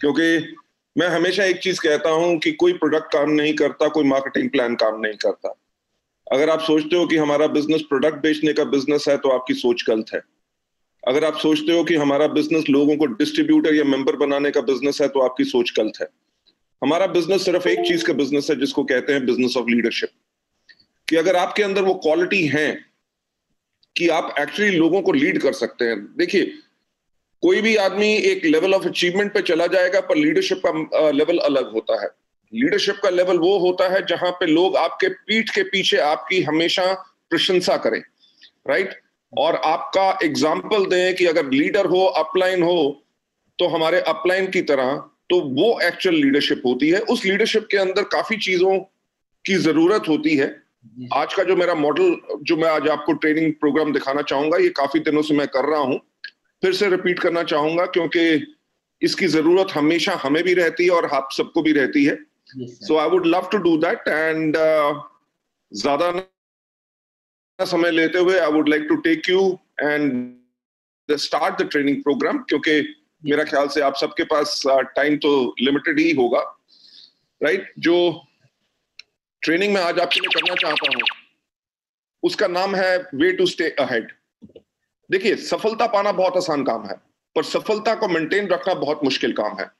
क्योंकि मैं हमेशा एक चीज कहता हूं कि कोई प्रोडक्ट काम नहीं करता, कोई मार्केटिंग प्लान काम नहीं करता। अगर आप सोचते हो कि हमारा बिजनेस प्रोडक्ट बेचने का बिजनेस है, तो आपकी सोच गलत है। अगर आप सोचते हो कि हमारा बिजनेस लोगों को डिस्ट्रीब्यूटर या मेंबर बनाने का बिजनेस है, तो आपकी सोच गलत है। हमारा बिजनेस सिर्फ एक चीज का बिजनेस है, जिसको कहते हैं बिजनेस ऑफ लीडरशिप। कि अगर आपके अंदर वो क्वालिटी है कि आप एक्चुअली लोगों को लीड कर सकते हैं। देखिए, कोई भी आदमी एक लेवल ऑफ अचीवमेंट पे चला जाएगा, पर लीडरशिप का लेवल अलग होता है। लीडरशिप का लेवल वो होता है जहां पे लोग आपके पीठ के पीछे आपकी हमेशा प्रशंसा करें, राइट, और आपका एग्जाम्पल दें कि अगर लीडर हो, अपलाइन हो, तो हमारे अपलाइन की तरह, तो वो एक्चुअल लीडरशिप होती है। उस लीडरशिप के अंदर काफी चीजों की जरूरत होती है। आज का जो मेरा मॉडल, जो मैं आज आपको ट्रेनिंग प्रोग्राम दिखाना चाहूंगा, ये काफी दिनों से मैं कर रहा हूं, फिर से रिपीट करना चाहूंगा, क्योंकि इसकी जरूरत हमेशा हमें भी रहती है और आप सबको भी रहती है। So I would love to do that, and ज्यादा समय लेते हुए I would like to take you and start the training program, क्योंकि मेरा ख्याल से आप सबके पास टाइम तो लिमिटेड ही होगा, राइट। जो ट्रेनिंग में आज आपके लिए करना चाहता हूं, उसका नाम है वे टू स्टे अहेड। देखिए, सफलता पाना बहुत आसान काम है, पर सफलता को मेंटेन रखना बहुत मुश्किल काम है।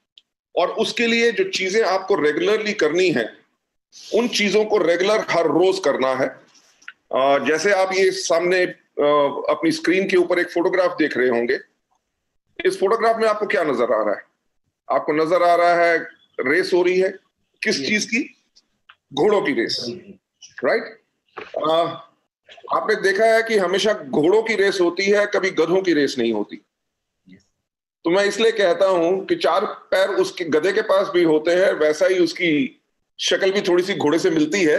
और उसके लिए जो चीजें आपको रेगुलरली करनी है, उन चीजों को रेगुलर हर रोज करना है। जैसे आप ये सामने अपनी स्क्रीन के ऊपर एक फोटोग्राफ देख रहे होंगे। इस फोटोग्राफ में आपको क्या नजर आ रहा है? आपको नजर आ रहा है रेस हो रही है, किस चीज की? घोड़ों की रेस, राइट। आपने देखा है कि हमेशा घोड़ों की रेस होती है, कभी गधों की रेस नहीं होती। तो मैं इसलिए कहता हूं कि चार पैर उसके गधे के पास भी होते हैं, वैसा ही उसकी शक्ल भी थोड़ी सी घोड़े से मिलती है,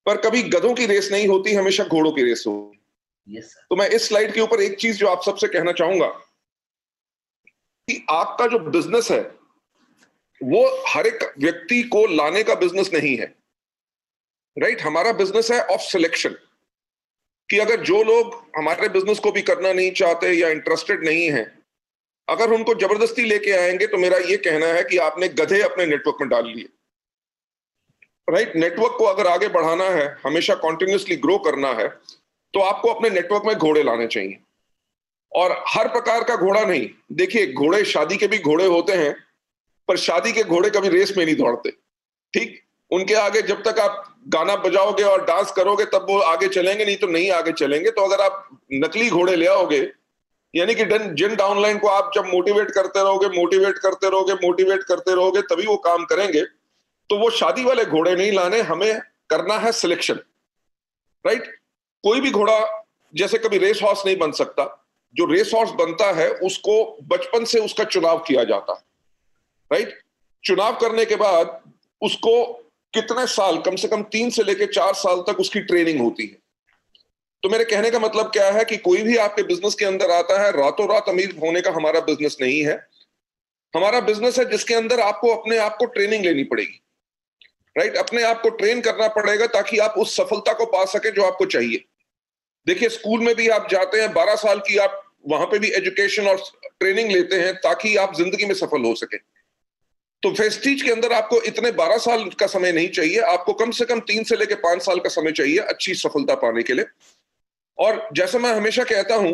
पर कभी गधों की रेस नहीं होती, हमेशा घोड़ों की रेस होती है। तो मैं इस स्लाइड के ऊपर एक चीज जो आप सबसे कहना चाहूंगा कि आपका जो बिजनेस है, वो हर एक व्यक्ति को लाने का बिजनेस नहीं है, राइट। हमारा बिजनेस है ऑफ सिलेक्शन, कि अगर जो लोग हमारे बिजनेस को भी करना नहीं चाहते या इंटरेस्टेड नहीं है, अगर उनको जबरदस्ती लेके आएंगे, तो मेरा ये कहना है कि आपने गधे अपने नेटवर्क में डाल लिए, राइट। नेटवर्क को अगर आगे बढ़ाना है, हमेशा कॉन्टिन्यूसली ग्रो करना है, तो आपको अपने नेटवर्क में घोड़े लाने चाहिए। और हर प्रकार का घोड़ा नहीं। देखिए, घोड़े, शादी के भी घोड़े होते हैं, पर शादी के घोड़े कभी रेस में नहीं दौड़ते, ठीक। उनके आगे जब तक आप गाना बजाओगे और डांस करोगे, तब वो आगे चलेंगे, नहीं तो नहीं आगे चलेंगे। तो अगर आप नकली घोड़े ले आओगे, यानी कि जिन डाउनलाइन को आप जब मोटिवेट करते रहोगे, मोटिवेट करते रहोगे, मोटिवेट करते रहोगे, तभी वो काम करेंगे। तो वो शादी वाले घोड़े नहीं लाने, हमें करना है सिलेक्शन, राइट। कोई भी घोड़ा जैसे कभी रेस हॉर्स नहीं बन सकता। जो रेस हॉर्स बनता है, उसको बचपन से उसका चुनाव किया जाता है, राइट। चुनाव करने के बाद उसको कितने साल, कम से कम 3 से लेकर 4 साल तक उसकी ट्रेनिंग होती है। तो मेरे कहने का मतलब क्या है कि कोई भी आपके बिजनेस के अंदर आता है, रातों रात अमीर होने का हमारा बिजनेस नहीं है। हमारा बिजनेस है जिसके अंदर आपको अपने आप को ट्रेनिंग लेनी पड़ेगी, राइट। अपने आप को ट्रेन करना पड़ेगा ताकि आप उस सफलता को पा सके जो आपको चाहिए। देखिए, स्कूल में भी आप जाते हैं, 12 साल की आप वहां पे भी एजुकेशन और ट्रेनिंग लेते हैं ताकि आप जिंदगी में सफल हो सके। तो वेस्टीज के अंदर आपको इतने 12 साल का समय नहीं चाहिए, आपको कम से कम 3 से लेकर 5 साल का समय चाहिए अच्छी सफलता पाने के लिए। और जैसा मैं हमेशा कहता हूं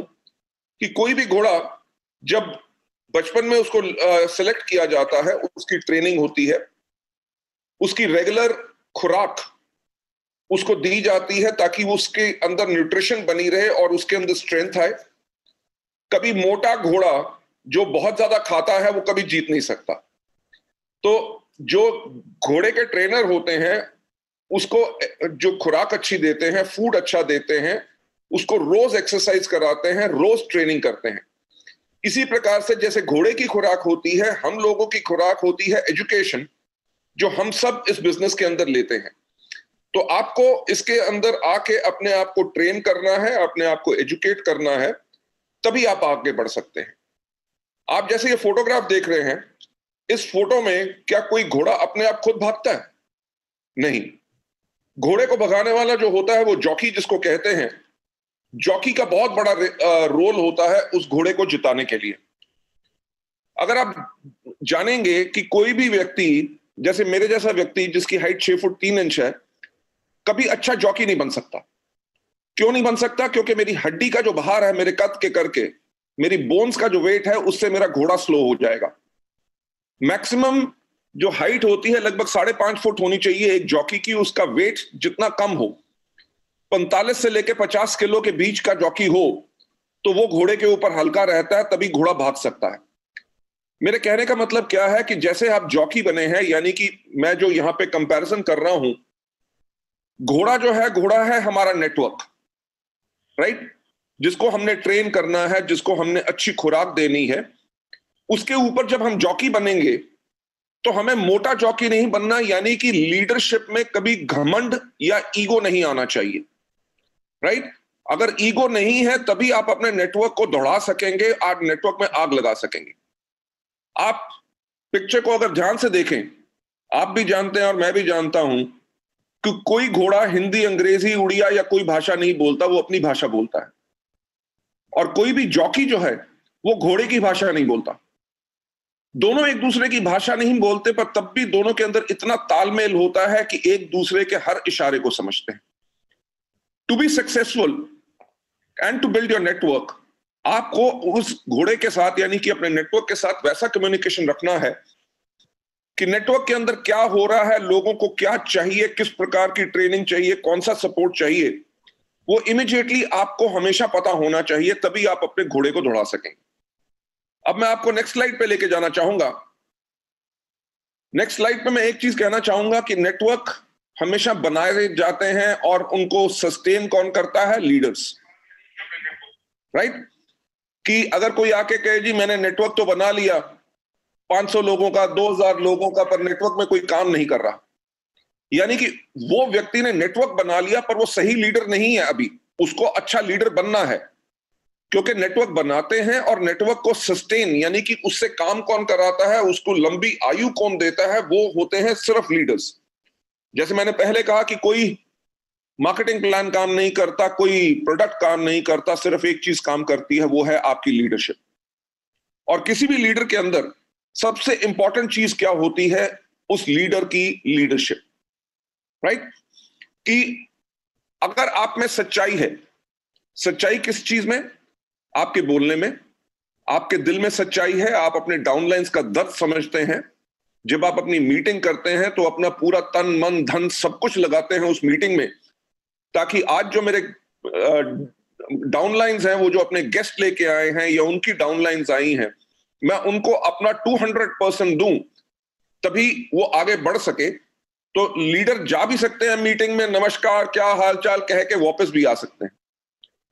कि कोई भी घोड़ा जब बचपन में उसको सिलेक्ट किया जाता है, उसकी ट्रेनिंग होती है, उसकी रेगुलर खुराक उसको दी जाती है ताकि वो उसके अंदर न्यूट्रिशन बनी रहे और उसके अंदर स्ट्रेंथ आए। कभी मोटा घोड़ा जो बहुत ज्यादा खाता है, वो कभी जीत नहीं सकता। तो जो घोड़े के ट्रेनर होते हैं, उसको जो खुराक अच्छी देते हैं, फूड अच्छा देते हैं, उसको रोज एक्सरसाइज कराते हैं, रोज ट्रेनिंग करते हैं। इसी प्रकार से जैसे घोड़े की खुराक होती है, हम लोगों की खुराक होती है एजुकेशन, जो हम सब इस बिजनेस के अंदर लेते हैं। तो आपको इसके अंदर आके अपने आप को ट्रेन करना है, अपने आप को एजुकेट करना है, तभी आप आगे बढ़ सकते हैं। आप जैसे ये फोटोग्राफ देख रहे हैं, इस फोटो में क्या कोई घोड़ा अपने आप खुद भागता है? नहीं। घोड़े को भगाने वाला जो होता है, वो जॉकी जिसको कहते हैं, जॉकी का बहुत बड़ा रोल होता है उस घोड़े को जिताने के लिए। अगर आप जानेंगे कि कोई भी व्यक्ति, जैसे मेरे जैसा व्यक्ति जिसकी हाइट 6 फुट 3 इंच है, कभी अच्छा जॉकी नहीं बन सकता। क्यों नहीं बन सकता? क्योंकि मेरी हड्डी का जो भार है मेरे कद के करके, मेरी बोन्स का जो वेट है उससे मेरा घोड़ा स्लो हो जाएगा। मैक्सिमम जो हाइट होती है लगभग 5.5 फुट होनी चाहिए एक जॉकी की, उसका वेट जितना कम हो, 45 से लेकर 50 किलो के बीच का जॉकी हो, तो वो घोड़े के ऊपर हल्का रहता है, तभी घोड़ा भाग सकता है। मेरे कहने का मतलब क्या है कि जैसे आप जॉकी बने हैं, यानी कि मैं जो यहां पे कंपैरिजन कर रहा हूं, घोड़ा जो है, घोड़ा है हमारा नेटवर्क, राइट, जिसको हमने ट्रेन करना है, जिसको हमने अच्छी खुराक देनी है। उसके ऊपर जब हम जॉकी बनेंगे तो हमें मोटा जॉकी नहीं बनना, यानी कि लीडरशिप में कभी घमंड या ईगो नहीं आना चाहिए, राइट। अगर ईगो नहीं है तभी आप अपने नेटवर्क को दौड़ा सकेंगे, आप नेटवर्क में आग लगा सकेंगे। आप पिक्चर को अगर ध्यान से देखें, आप भी जानते हैं और मैं भी जानता हूं कि कोई घोड़ा हिंदी, अंग्रेजी, उड़िया या कोई भाषा नहीं बोलता, वो अपनी भाषा बोलता है। और कोई भी जॉकी जो है वो घोड़े की भाषा नहीं बोलता। दोनों एक दूसरे की भाषा नहीं बोलते, पर तब भी दोनों के अंदर इतना तालमेल होता है कि एक दूसरे के हर इशारे को समझते हैं। To be successful and to build your network, आपको उस घोड़े के साथ, यानी कि अपने नेटवर्क के साथ वैसा कम्युनिकेशन रखना है कि नेटवर्क के अंदर क्या हो रहा है, लोगों को क्या चाहिए, किस प्रकार की ट्रेनिंग चाहिए, कौन सा सपोर्ट चाहिए, वो इमीडिएटली आपको हमेशा पता होना चाहिए, तभी आप अपने घोड़े को दौड़ा सकेंगे। अब मैं आपको नेक्स्ट स्लाइड पे लेके जाना चाहूंगा। नेक्स्ट स्लाइड पे मैं एक चीज कहना चाहूंगा कि नेटवर्क हमेशा बनाए जाते हैं और उनको सस्टेन कौन करता है? Leaders, right. कि अगर कोई आके कहे जी मैंने नेटवर्क तो बना लिया 500 लोगों का, 2000 लोगों का, पर नेटवर्क में कोई काम नहीं कर रहा, यानी कि वो व्यक्ति ने नेटवर्क बना लिया पर वो सही लीडर नहीं है। अभी उसको अच्छा लीडर बनना है, क्योंकि नेटवर्क बनाते हैं और नेटवर्क को सस्टेन, यानी कि उससे काम कौन कराता है, उसको लंबी आयु कौन देता है, वो होते हैं सिर्फ लीडर्स। जैसे मैंने पहले कहा कि कोई मार्केटिंग प्लान काम नहीं करता, कोई प्रोडक्ट काम नहीं करता, सिर्फ एक चीज काम करती है, वो है आपकी लीडरशिप। और किसी भी लीडर के अंदर सबसे इंपॉर्टेंट चीज क्या होती है? उस लीडर की लीडरशिप, राइट। कि अगर आप में सच्चाई है, सच्चाई किस चीज में? आपके बोलने में, आपके दिल में सच्चाई है, आप अपने डाउनलाइंस का दर्द समझते हैं। जब आप अपनी मीटिंग करते हैं तो अपना पूरा तन मन धन सब कुछ लगाते हैं उस मीटिंग में, ताकि आज जो मेरे डाउनलाइंस हैं, वो जो अपने गेस्ट लेके आए हैं या उनकी डाउनलाइंस आई हैं, मैं उनको अपना 200% दूं, तभी वो आगे बढ़ सके। तो लीडर जा भी सकते हैं मीटिंग में, नमस्कार, क्या हालचाल कह के वापस भी आ सकते हैं,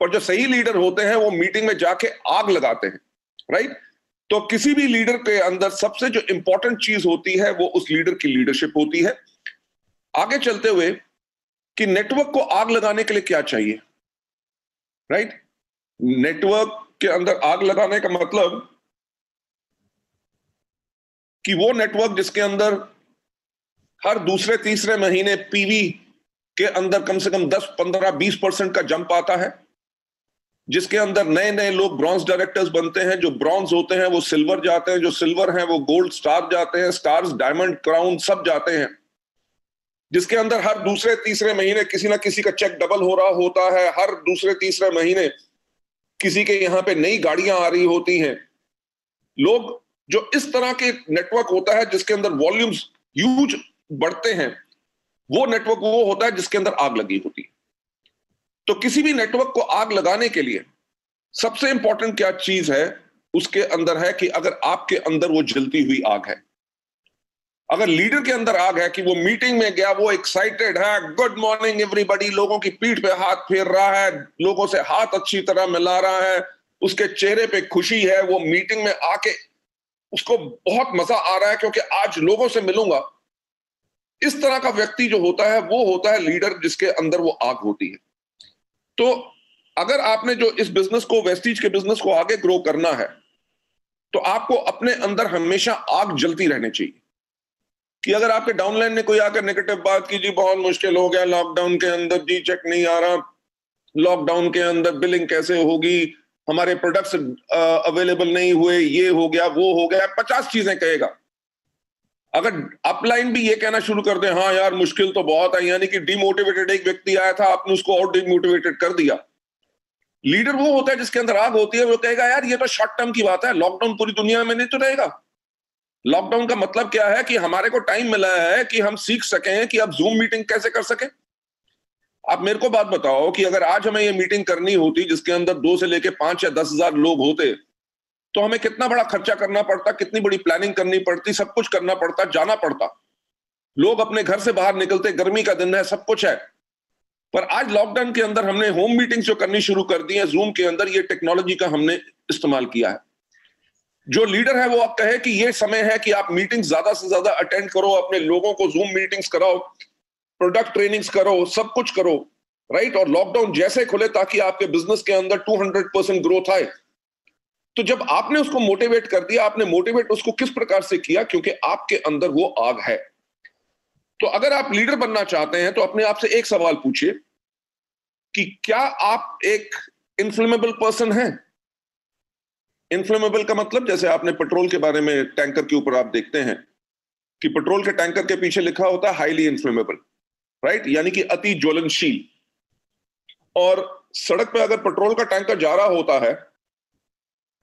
पर जो सही लीडर होते हैं वो मीटिंग में जाके आग लगाते हैं, राइट। तो किसी भी लीडर के अंदर सबसे जो इंपॉर्टेंट चीज होती है वो उस लीडर की लीडरशिप होती है। आगे चलते हुए कि नेटवर्क को आग लगाने के लिए क्या चाहिए, राइट। नेटवर्क के अंदर आग लगाने का मतलब कि वो नेटवर्क जिसके अंदर हर दूसरे तीसरे महीने पीवी के अंदर कम से कम 10, 15, 20% का जंप आता है, जिसके अंदर नए नए लोग ब्रॉन्ज डायरेक्टर्स बनते हैं, जो ब्रॉन्ज होते हैं वो सिल्वर जाते हैं, जो सिल्वर हैं वो गोल्ड स्टार जाते हैं, स्टार्स डायमंड क्राउन सब जाते हैं, जिसके अंदर हर दूसरे तीसरे महीने किसी ना किसी का चेक डबल हो रहा होता है, हर दूसरे तीसरे महीने किसी के यहां पे नई गाड़ियां आ रही होती हैं। लोग जो इस तरह के नेटवर्क होता है जिसके अंदर वॉल्यूम्स ह्यूज बढ़ते हैं, वो नेटवर्क वो होता है जिसके अंदर आग लगी होती है। तो किसी भी नेटवर्क को आग लगाने के लिए सबसे इंपॉर्टेंट क्या चीज है उसके अंदर है कि अगर आपके अंदर वो जलती हुई आग है, अगर लीडर के अंदर आग है कि वो मीटिंग में गया, वो एक्साइटेड है, गुड मॉर्निंग एवरीबॉडी, लोगों की पीठ पे हाथ फेर रहा है, लोगों से हाथ अच्छी तरह मिला रहा है, उसके चेहरे पे खुशी है, वो मीटिंग में आके उसको बहुत मजा आ रहा है क्योंकि आज लोगों से मिलूंगा। इस तरह का व्यक्ति जो होता है वो होता है लीडर, जिसके अंदर वो आग होती है। तो अगर आपने जो इस बिजनेस को, वेस्टीज के बिजनेस को आगे ग्रो करना है, तो आपको अपने अंदर हमेशा आग जलती रहनी चाहिए। कि अगर आपके डाउनलाइन ने कोई आकर नेगेटिव बात की, जी बहुत मुश्किल हो गया लॉकडाउन के अंदर, जी चेक नहीं आ रहा, लॉकडाउन के अंदर बिलिंग कैसे होगी, हमारे प्रोडक्ट्स अवेलेबल नहीं हुए, ये हो गया, वो हो गया, 50 चीजें कहेगा। अगर अपलाइन भी ये कहना शुरू कर दे, हाँ यार मुश्किल तो बहुत है, यानी कि डिमोटिवेटेड एक व्यक्ति आया था, आपने उसको और डिमोटिवेटेड कर दिया। लीडर वो होता है जिसके अंदर आग होती है, वो कहेगा यार ये तो शॉर्ट टर्म की बात है, लॉकडाउन पूरी दुनिया में नहीं तो रहेगा। लॉकडाउन का मतलब क्या है कि हमारे को टाइम मिला है कि हम सीख सकें कि अब जूम मीटिंग कैसे कर सकें। आप मेरे को बात बताओ कि अगर आज हमें ये मीटिंग करनी होती जिसके अंदर 2 से लेके 5 या 10,000 लोग होते, तो हमें कितना बड़ा खर्चा करना पड़ता, कितनी बड़ी प्लानिंग करनी पड़ती, सब कुछ करना पड़ता, जाना पड़ता, लोग अपने घर से बाहर निकलते, गर्मी का दिन है, सब कुछ है। पर आज लॉकडाउन के अंदर हमने होम मीटिंग्स जो करनी शुरू कर दी है, जूम के अंदर ये टेक्नोलॉजी का हमने इस्तेमाल किया है। जो लीडर है वो आप कहे कि ये समय है कि आप मीटिंग ज्यादा से ज्यादा अटेंड करो, अपने लोगों को जूम मीटिंग्स कराओ, प्रोडक्ट ट्रेनिंग्स करो, सब कुछ करो, राइट। और लॉकडाउन जैसे खुले ताकि आपके बिजनेस के अंदर 200% ग्रोथ आए। तो जब आपने उसको मोटिवेट कर दिया, आपने मोटिवेट उसको किस प्रकार से किया? क्योंकि आपके अंदर वो आग है। तो अगर आप लीडर बनना चाहते हैं तो अपने आप से एक सवाल पूछिए कि क्या आप एक इन्फ्लेमेबल पर्सन हैं? इन्फ्लेमेबल का मतलब, जैसे आपने पेट्रोल के बारे में, टैंकर के ऊपर आप देखते हैं कि पेट्रोल के टैंकर के पीछे लिखा होता है हाईली इन्फ्लेमेबल, राइट, यानी कि अति ज्वलनशील। और सड़क पे अगर पेट्रोल का टैंकर जा रहा होता है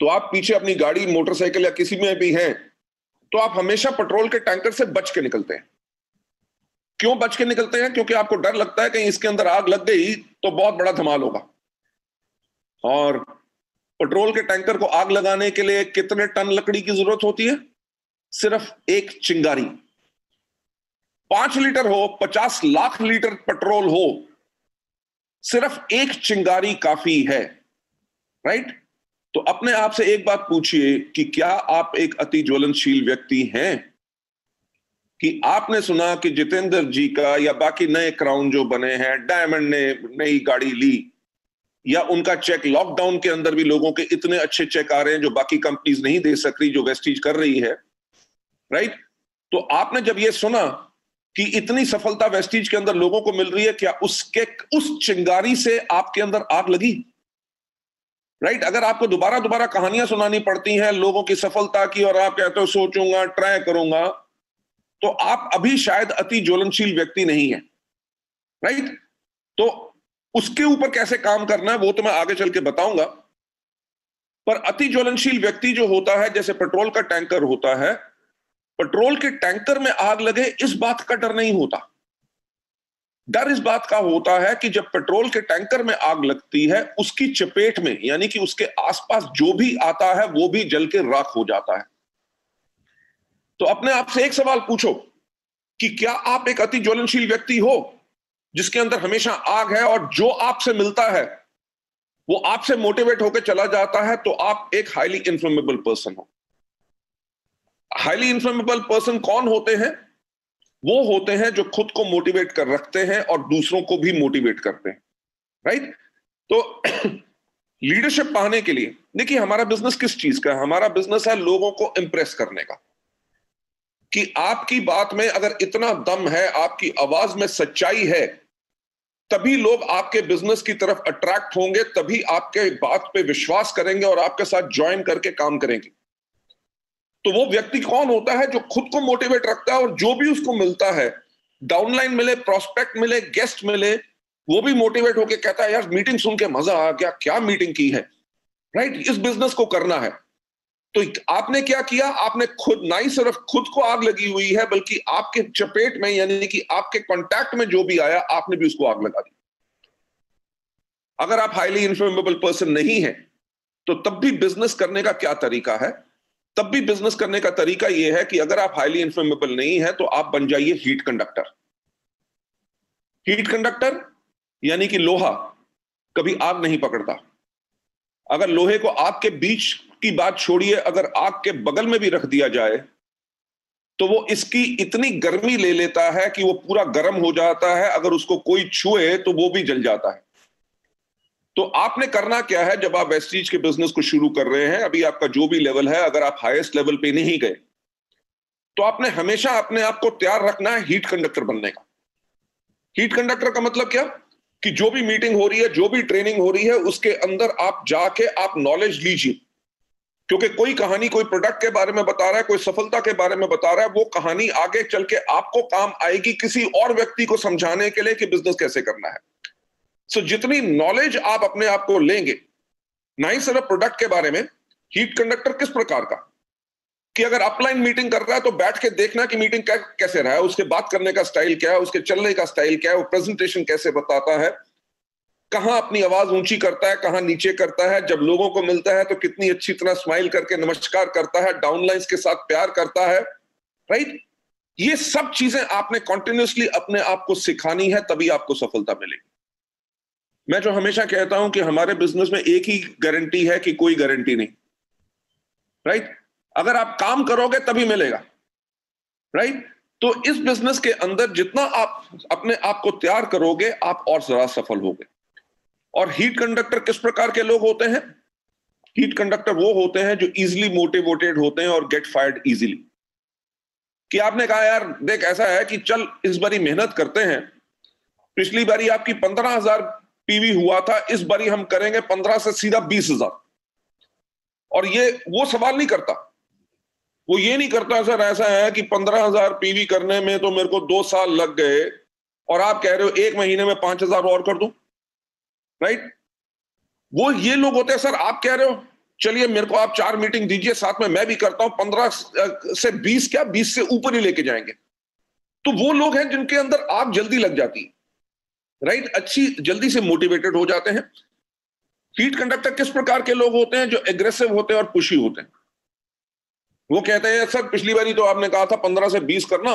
तो आप पीछे अपनी गाड़ी, मोटरसाइकिल या किसी में भी हैं, तो आप हमेशा पेट्रोल के टैंकर से बच के निकलते हैं। क्यों बच के निकलते हैं? क्योंकि आपको डर लगता है कहीं इसके अंदर आग लग गई तो बहुत बड़ा धमाल होगा। और पेट्रोल के टैंकर को आग लगाने के लिए कितने टन लकड़ी की जरूरत होती है? सिर्फ एक चिंगारी। 5 लीटर हो, 50 लाख लीटर पेट्रोल हो, सिर्फ एक चिंगारी काफी है, राइट। तो अपने आप से एक बात पूछिए कि क्या आप एक अति ज्वलनशील व्यक्ति हैं? कि आपने सुना कि जितेंद्र जी का या बाकी नए क्राउन जो बने हैं, डायमंड ने नई गाड़ी ली, या उनका चेक, लॉकडाउन के अंदर भी लोगों के इतने अच्छे चेक आ रहे हैं जो बाकी कंपनीज नहीं दे सक रही, जो वेस्टीज कर रही है, राइट। तो आपने जब ये सुना कि इतनी सफलता वेस्टीज के अंदर लोगों को मिल रही है, क्या उस चिंगारी से आपके अंदर आग लगी? राइट। अगर आपको दोबारा दोबारा कहानियां सुनानी पड़ती हैं लोगों की सफलता की और आप कहते हो सोचूंगा, ट्राई करूंगा, तो आप अभी शायद अति ज्वलनशील व्यक्ति नहीं है, राइट। तो उसके ऊपर कैसे काम करना है वो तो मैं आगे चल के बताऊंगा। पर अति ज्वलनशील व्यक्ति जो होता है, जैसे पेट्रोल का टैंकर होता है, पेट्रोल के टैंकर में आग लगे इस बात का डर नहीं होता। डर इस बात का होता है कि जब पेट्रोल के टैंकर में आग लगती है, उसकी चपेट में, यानी कि उसके आसपास जो भी आता है वो भी जल के राख हो जाता है। तो अपने आप से एक सवाल पूछो कि क्या आप एक अति ज्वलनशील व्यक्ति हो जिसके अंदर हमेशा आग है, और जो आपसे मिलता है वो आपसे मोटिवेट होकर चला जाता है, तो आप एक हाईली इन्फ्लेमेबल पर्सन हो। हाईली इन्फ्लेमेबल पर्सन कौन होते हैं? वो होते हैं जो खुद को मोटिवेट कर रखते हैं और दूसरों को भी मोटिवेट करते हैं, राइट। तो लीडरशिप पाने के लिए, देखिए हमारा बिजनेस किस चीज का है? हमारा बिजनेस है लोगों को इंप्रेस करने का। कि आपकी बात में अगर इतना दम है, आपकी आवाज में सच्चाई है, तभी लोग आपके बिजनेस की तरफ अट्रैक्ट होंगे, तभी आपके बात पे विश्वास करेंगे और आपके साथ ज्वाइन करके काम करेंगे। तो वो व्यक्ति कौन होता है? जो खुद को मोटिवेट रखता है और जो भी उसको मिलता है, डाउनलाइन मिले, प्रोस्पेक्ट मिले, गेस्ट मिले, वो भी मोटिवेट होके कहता है यार मीटिंग सुन के मजा आ गया, क्या मीटिंग की है, राइट। इस बिजनेस को करना है। तो आपने क्या किया? आपने खुद, ना ही सिर्फ खुद को आग लगी हुई है, बल्कि आपके चपेट में, यानी कि आपके कांटेक्ट में जो भी आया, आपने भी उसको आग लगा दी। अगर आप हाईली इन्फ्लेमेबल पर्सन नहीं है तो तब भी बिजनेस करने का क्या तरीका है? तब भी बिजनेस करने का तरीका यह है कि अगर आप हाईली इन्फ्लेमेबल नहीं है तो आप बन जाइए हीट कंडक्टर। हीट कंडक्टर यानी कि लोहा कभी आग नहीं पकड़ता। अगर लोहे को आग के बीच की बात छोड़िए, अगर आग के बगल में भी रख दिया जाए तो वो इसकी इतनी गर्मी ले लेता है कि वो पूरा गर्म हो जाता है, अगर उसको कोई छुए तो वो भी जल जाता है। तो आपने करना क्या है? जब आप वेस्टीज के बिजनेस को शुरू कर रहे हैं, अभी आपका जो भी लेवल है, अगर आप हाईएस्ट लेवल पे नहीं गए तो आपने हमेशा अपने आप को तैयार रखना है हीट कंडक्टर बनने का। हीट कंडक्टर का मतलब क्या? कि जो भी मीटिंग हो रही है, जो भी ट्रेनिंग हो रही है, उसके अंदर आप जाके आप नॉलेज लीजिए, क्योंकि कोई कहानी कोई प्रोडक्ट के बारे में बता रहा है, कोई सफलता के बारे में बता रहा है, वो कहानी आगे चल के आपको काम आएगी किसी और व्यक्ति को समझाने के लिए कि बिजनेस कैसे करना है। सो जितनी नॉलेज आप अपने आप को लेंगे, ना ही सिर्फ प्रोडक्ट के बारे में, हीट कंडक्टर किस प्रकार का, कि अगर अपलाइन मीटिंग कर रहा है तो बैठ के देखना कि मीटिंग कैसे रहा है, उसके बात करने का स्टाइल क्या है, उसके चलने का स्टाइल क्या है, वो प्रेजेंटेशन कैसे बताता है, कहां अपनी आवाज ऊंची करता है, कहां नीचे करता है, जब लोगों को मिलता है तो कितनी अच्छी तरह स्माइल करके नमस्कार करता है, डाउनलाइंस के साथ प्यार करता है, राइट। ये सब चीजें आपने कॉन्टिन्यूसली अपने आप को सिखानी है, तभी आपको सफलता मिलेगी। मैं जो हमेशा कहता हूं कि हमारे बिजनेस में एक ही गारंटी है कि कोई गारंटी नहीं, राइट। अगर आप काम करोगे तभी मिलेगा, राइट। तो इस बिजनेस के अंदर जितना आप अपने आप को तैयार करोगे, आप और ज्यादा सफल होगे। और हीट कंडक्टर किस प्रकार के लोग होते हैं? हीट कंडक्टर वो होते हैं जो इजीली मोटिवेटेड होते हैं और गेट फायर्ड इजीली। कि आपने कहा यार देख ऐसा है कि चल इस बारी मेहनत करते हैं, पिछली बारी आपकी 15,000 पीवी हुआ था, इस बारी हम करेंगे 15 से सीधा 20,000। और ये वो सवाल नहीं करता, वो ये नहीं करता सर ऐसा है कि 15,000 पीवी करने में तो मेरे को 2 साल लग गए और आप कह रहे हो 1 महीने में 5,000 और कर दूं, राइट। वो ये लोग होते हैं, सर आप कह रहे हो चलिए मेरे को आप 4 मीटिंग दीजिए, साथ में मैं भी करता हूं, 15 से 20 क्या 20 से ऊपर ही लेके जाएंगे। तो वो लोग हैं जिनके अंदर आग जल्दी लग जाती है, राइट, अच्छी जल्दी से मोटिवेटेड हो जाते हैं। हीट कंडक्टर किस प्रकार के लोग होते हैं? जो एग्रेसिव होते हैं और पुशी होते हैं। वो कहते हैं सर पिछली बारी तो आपने कहा था 15 से 20 करना,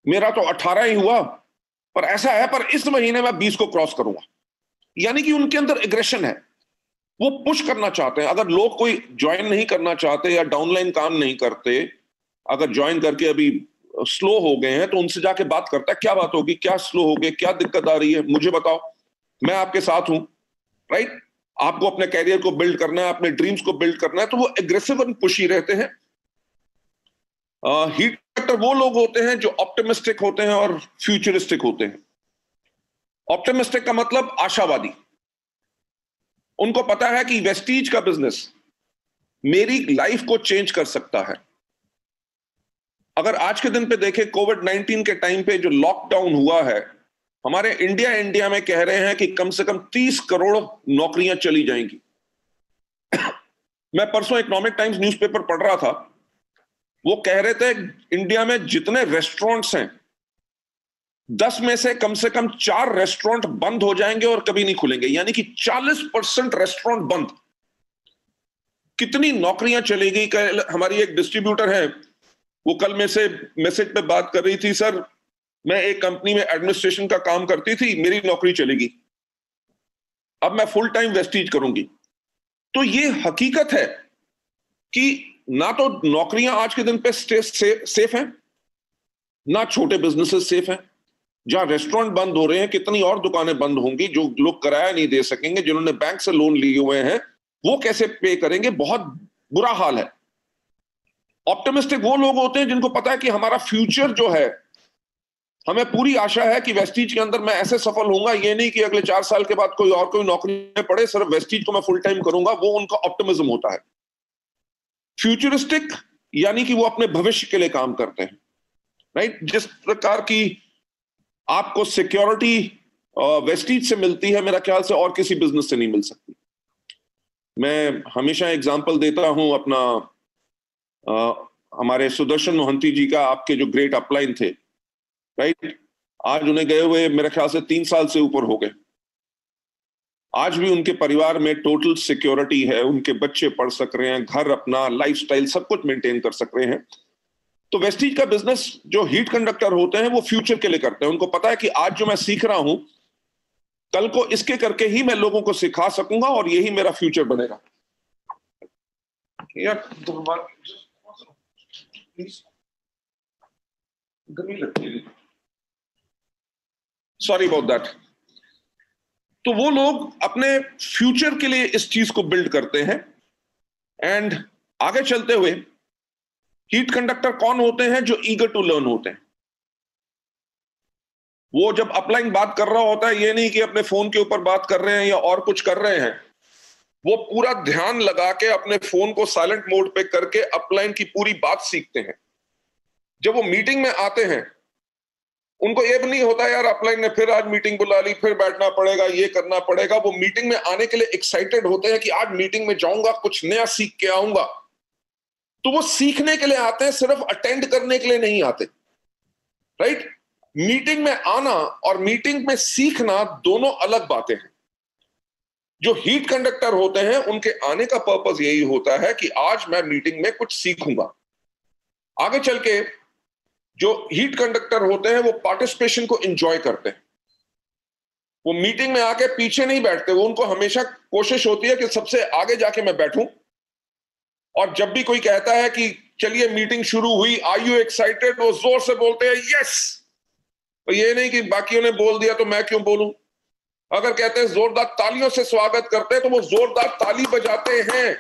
मेरा तो 18 ही हुआ, पर ऐसा है पर इस महीने मैं 20 को क्रॉस करूंगा। यानी कि उनके अंदर एग्रेशन है, वो पुश करना चाहते हैं। अगर लोग कोई ज्वाइन नहीं करना चाहते या डाउनलाइन काम नहीं करते, अगर ज्वाइन करके अभी स्लो हो गए हैं, तो उनसे जाके बात करता है, क्या बात होगी, क्या स्लो हो गए, क्या दिक्कत आ रही है, मुझे बताओ, मैं आपके साथ हूं, राइट। आपको अपने कैरियर को बिल्ड करना है, अपने ड्रीम्स को बिल्ड करना है, तो वो एग्रेसिव और पुशी रहते हैं। हीट कंडक्टर वो लोग होते हैं जो ऑप्टिमिस्टिक होते हैं और फ्यूचरिस्टिक होते हैं। ऑप्टिमिस्टिक का मतलब आशावादी। उनको पता है कि वेस्टीज का बिजनेस मेरी लाइफ को चेंज कर सकता है। अगर आज के दिन पे देखें, कोविड-19 के टाइम पे जो लॉकडाउन हुआ है, हमारे इंडिया में कह रहे हैं कि कम से कम 30 करोड़ नौकरियां चली जाएंगी। मैं परसों इकोनॉमिक टाइम्स न्यूज़पेपर पढ़ रहा था, वो कह रहे थे इंडिया में जितने रेस्टोरेंट्स हैं, 10 में से कम 4 रेस्टोरेंट बंद हो जाएंगे और कभी नहीं खुलेंगे। यानी कि 40% रेस्टोरेंट बंद। कितनी नौकरियां चलेगी? कल हमारी एक डिस्ट्रीब्यूटर है, वो कल में से मैसेज पे बात कर रही थी, सर मैं एक कंपनी में एडमिनिस्ट्रेशन का काम करती थी, मेरी नौकरी चलेगी, अब मैं फुल टाइम वेस्टीज करूंगी। तो ये हकीकत है कि ना तो नौकरियां आज के दिन पे सेफ हैं, ना छोटे बिजनेसेस सेफ हैं। जहां रेस्टोरेंट बंद हो रहे हैं, कितनी और दुकानें बंद होंगी, जो लोग किराया नहीं दे सकेंगे, जिन्होंने बैंक से लोन लिए हुए हैं, वो कैसे पे करेंगे? बहुत बुरा हाल है। ऑप्टिमिस्टिक वो लोग होते हैं जिनको पता है कि हमारा फ्यूचर जो है, हमें पूरी आशा है कि वेस्टीज के अंदर मैं ऐसे सफल होऊंगा, ये नहीं कि अगले 4 साल के बाद कोई नौकरी में पड़े, सिर्फ वेस्टीज को मैं फुल टाइम करूंगा। वो उनका ऑप्टिमिज्म होता है। फ्यूचरिस्टिक यानी कि वो अपने भविष्य के लिए काम करते हैं, राइट। जिस प्रकार की आपको सिक्योरिटी वेस्टीज से मिलती है, मेरा ख्याल से और किसी बिजनेस से नहीं मिल सकती। मैं हमेशा एग्जांपल देता हूं अपना, हमारे सुदर्शन मोहंती जी का, आपके जो ग्रेट अपलाइन थे, राइट। आज उन्हें गए हुए मेरे ख्याल से 3 साल से ऊपर हो गए। आज भी उनके परिवार में टोटल सिक्योरिटी है, उनके बच्चे पढ़ सक रहे हैं, घर अपना लाइफस्टाइल सब कुछ मेंटेन कर सक रहे हैं। तो वेस्टीज का बिजनेस जो हीट कंडक्टर होते हैं, वो फ्यूचर के लिए करते हैं। उनको पता है कि आज जो मैं सीख रहा हूं, कल को इसके करके ही मैं लोगों को सिखा सकूंगा और यही मेरा फ्यूचर बनेगा। यार सॉरी अबाउट दैट। तो वो लोग अपने फ्यूचर के लिए इस चीज को बिल्ड करते हैं। एंड आगे चलते हुए, हीट कंडक्टर कौन होते हैं? जो ईगर टू लर्न होते हैं। वो जब अपलाइन बात कर रहा होता है, ये नहीं कि अपने फोन के ऊपर बात कर रहे हैं या और कुछ कर रहे हैं, वो पूरा ध्यान लगा के अपने फोन को साइलेंट मोड पे करके अपलाइन की पूरी बात सीखते हैं। जब वो मीटिंग में आते हैं, उनको ये भी नहीं होता यार अपलाइन ने फिर आज मीटिंग बुला ली, फिर बैठना पड़ेगा, ये करना पड़ेगा। वो मीटिंग में आने के लिए एक्साइटेड होते हैं कि आज मीटिंग में जाऊंगा, कुछ नया सीख के आऊंगा। तो वो सीखने के लिए आते हैं, सिर्फ अटेंड करने के लिए नहीं आते। राइट? मीटिंग में आना और मीटिंग में सीखना दोनों अलग बातें हैं। जो हीट कंडक्टर होते हैं, उनके आने का पर्पस यही होता है कि आज मैं मीटिंग में कुछ सीखूंगा। आगे चल के जो हीट कंडक्टर होते हैं, वो पार्टिसिपेशन को एंजॉय करते हैं। वो मीटिंग में आके पीछे नहीं बैठते, वो उनको हमेशा कोशिश होती है कि सबसे आगे जाके मैं बैठूं। और जब भी कोई कहता है कि चलिए मीटिंग शुरू हुई, आर यू एक्साइटेड, वो जोर से बोलते हैं यस। तो ये नहीं कि बाकियों ने बोल दिया तो मैं क्यों बोलूं। अगर कहते हैं जोरदार तालियों से स्वागत करते हैं, तो वो जोरदार ताली बजाते हैं।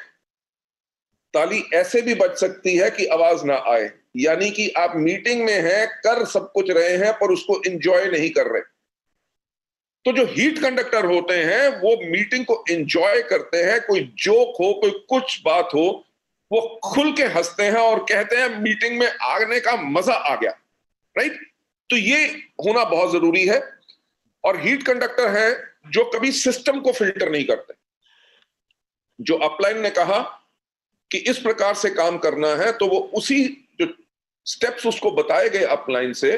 ताली ऐसे भी बज सकती है कि आवाज ना आए, यानी कि आप मीटिंग में हैं, कर सब कुछ रहे हैं, पर उसको एंजॉय नहीं कर रहे। तो जो हीट कंडक्टर होते हैं, वो मीटिंग को एंजॉय करते हैं। कोई जोक हो, कोई कुछ बात हो, वो खुल के हंसते हैं और कहते हैं मीटिंग में आने का मजा आ गया। राइट? तो ये होना बहुत जरूरी है। और हीट कंडक्टर है जो कभी सिस्टम को फिल्टर नहीं करते। जो अपलाइन ने कहा कि इस प्रकार से काम करना है, तो वो उसी जो स्टेप्स उसको बताए गए अपलाइन से,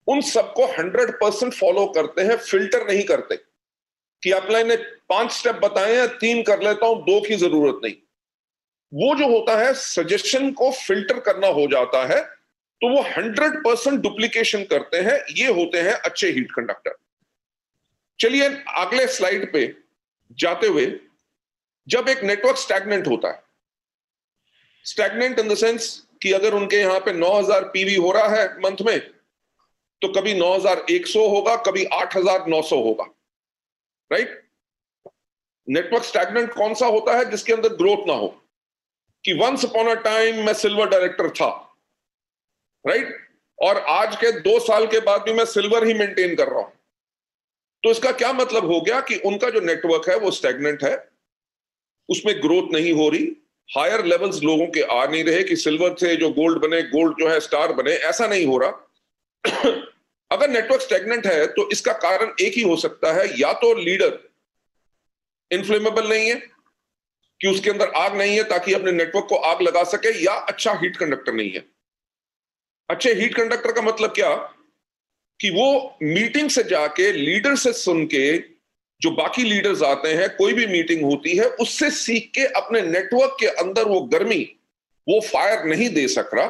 उन सबको 100% फॉलो करते हैं, फिल्टर नहीं करते कि अपलाइन ने 5 स्टेप बताए हैं, 3 कर लेता हूं, 2 की जरूरत नहीं। वो जो होता है, सजेशन को फिल्टर करना हो जाता है, तो वो 100% डुप्लीकेशन करते हैं। ये होते हैं अच्छे हीट कंडक्टर। चलिए अगले स्लाइड पे जाते हुए, जब एक नेटवर्क स्टैग्नेंट होता है, स्टैग्नेंट इन द सेंस कि अगर उनके यहां पे 9000 पीवी हो रहा है मंथ में, तो कभी 9100 होगा, कभी 8900 होगा। राइट? नेटवर्क स्टैग्नेंट कौन सा होता है? जिसके अंदर ग्रोथ ना हो, कि वंस अपॉन अ टाइम मैं सिल्वर डायरेक्टर था, राइट, और आज के 2 साल के बाद भी मैं सिल्वर ही मेंटेन कर रहा हूं। तो इसका क्या मतलब हो गया कि उनका जो नेटवर्क है वो स्टैग्नेंट है, उसमें ग्रोथ नहीं हो रही, हायर लेवल्स लोगों के आ नहीं रहे कि सिल्वर से जो गोल्ड बने, गोल्ड जो है स्टार बने, ऐसा नहीं हो रहा। अगर नेटवर्क स्टैग्नेंट है तो इसका कारण एक ही हो सकता है, या तो लीडर इनफ्लेमेबल नहीं है, कि उसके अंदर आग नहीं है ताकि अपने नेटवर्क को आग लगा सके, या अच्छा हीट कंडक्टर नहीं है। अच्छे हीट कंडक्टर का मतलब क्या? कि वो मीटिंग से जाके लीडर से सुन के, जो बाकी लीडर्स आते हैं, कोई भी मीटिंग होती है, उससे सीख के अपने नेटवर्क के अंदर वो गर्मी, वो फायर नहीं दे सक रहा।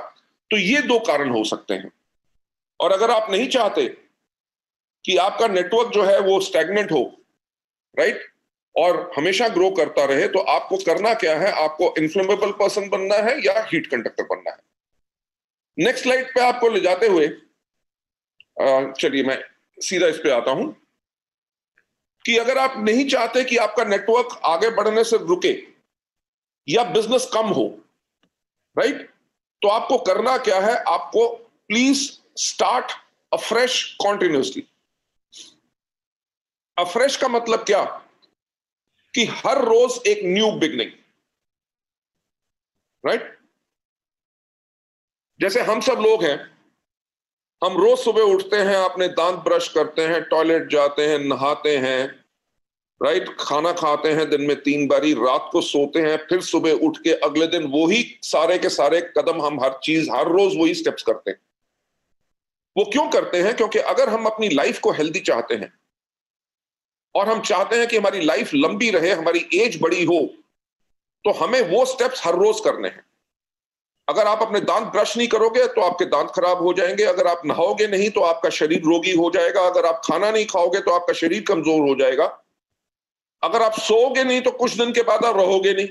तो ये 2 कारण हो सकते हैं। और अगर आप नहीं चाहते कि आपका नेटवर्क जो है वो स्टैग्नेंट हो, राइट, और हमेशा ग्रो करता रहे, तो आपको करना क्या है? आपको इन्फ्लेमेबल पर्सन बनना है या हीट कंडक्टर बनना है। नेक्स्ट स्लाइड पे आपको ले जाते हुए, चलिए मैं सीधा इस पे आता हूं, कि अगर आप नहीं चाहते कि आपका नेटवर्क आगे बढ़ने से रुके या बिजनेस कम हो, राइट, तो आपको करना क्या है? आपको please start afresh continuously. Afresh का मतलब क्या? कि हर रोज एक न्यू बिगनिंग। राइट? जैसे हम सब लोग हैं, हम रोज सुबह उठते हैं, अपने दांत ब्रश करते हैं, टॉयलेट जाते हैं, नहाते हैं, राइट, खाना खाते हैं दिन में 3 बारी, रात को सोते हैं, फिर सुबह उठ के अगले दिन वही सारे के सारे कदम, हम हर चीज हर रोज वही स्टेप्स करते हैं। वो क्यों करते हैं? क्योंकि अगर हम अपनी लाइफ को हेल्दी चाहते हैं और हम चाहते हैं कि हमारी लाइफ लंबी रहे, हमारी एज बड़ी हो, तो हमें वो स्टेप्स हर रोज करने हैं। अगर आप अपने दांत ब्रश नहीं करोगे तो आपके दांत खराब हो जाएंगे, अगर आप नहाओगे नहीं तो आपका शरीर रोगी हो जाएगा, अगर आप खाना नहीं खाओगे तो आपका शरीर कमजोर हो जाएगा, अगर आप सोओगे नहीं तो कुछ दिन के बाद आप रहोगे नहीं।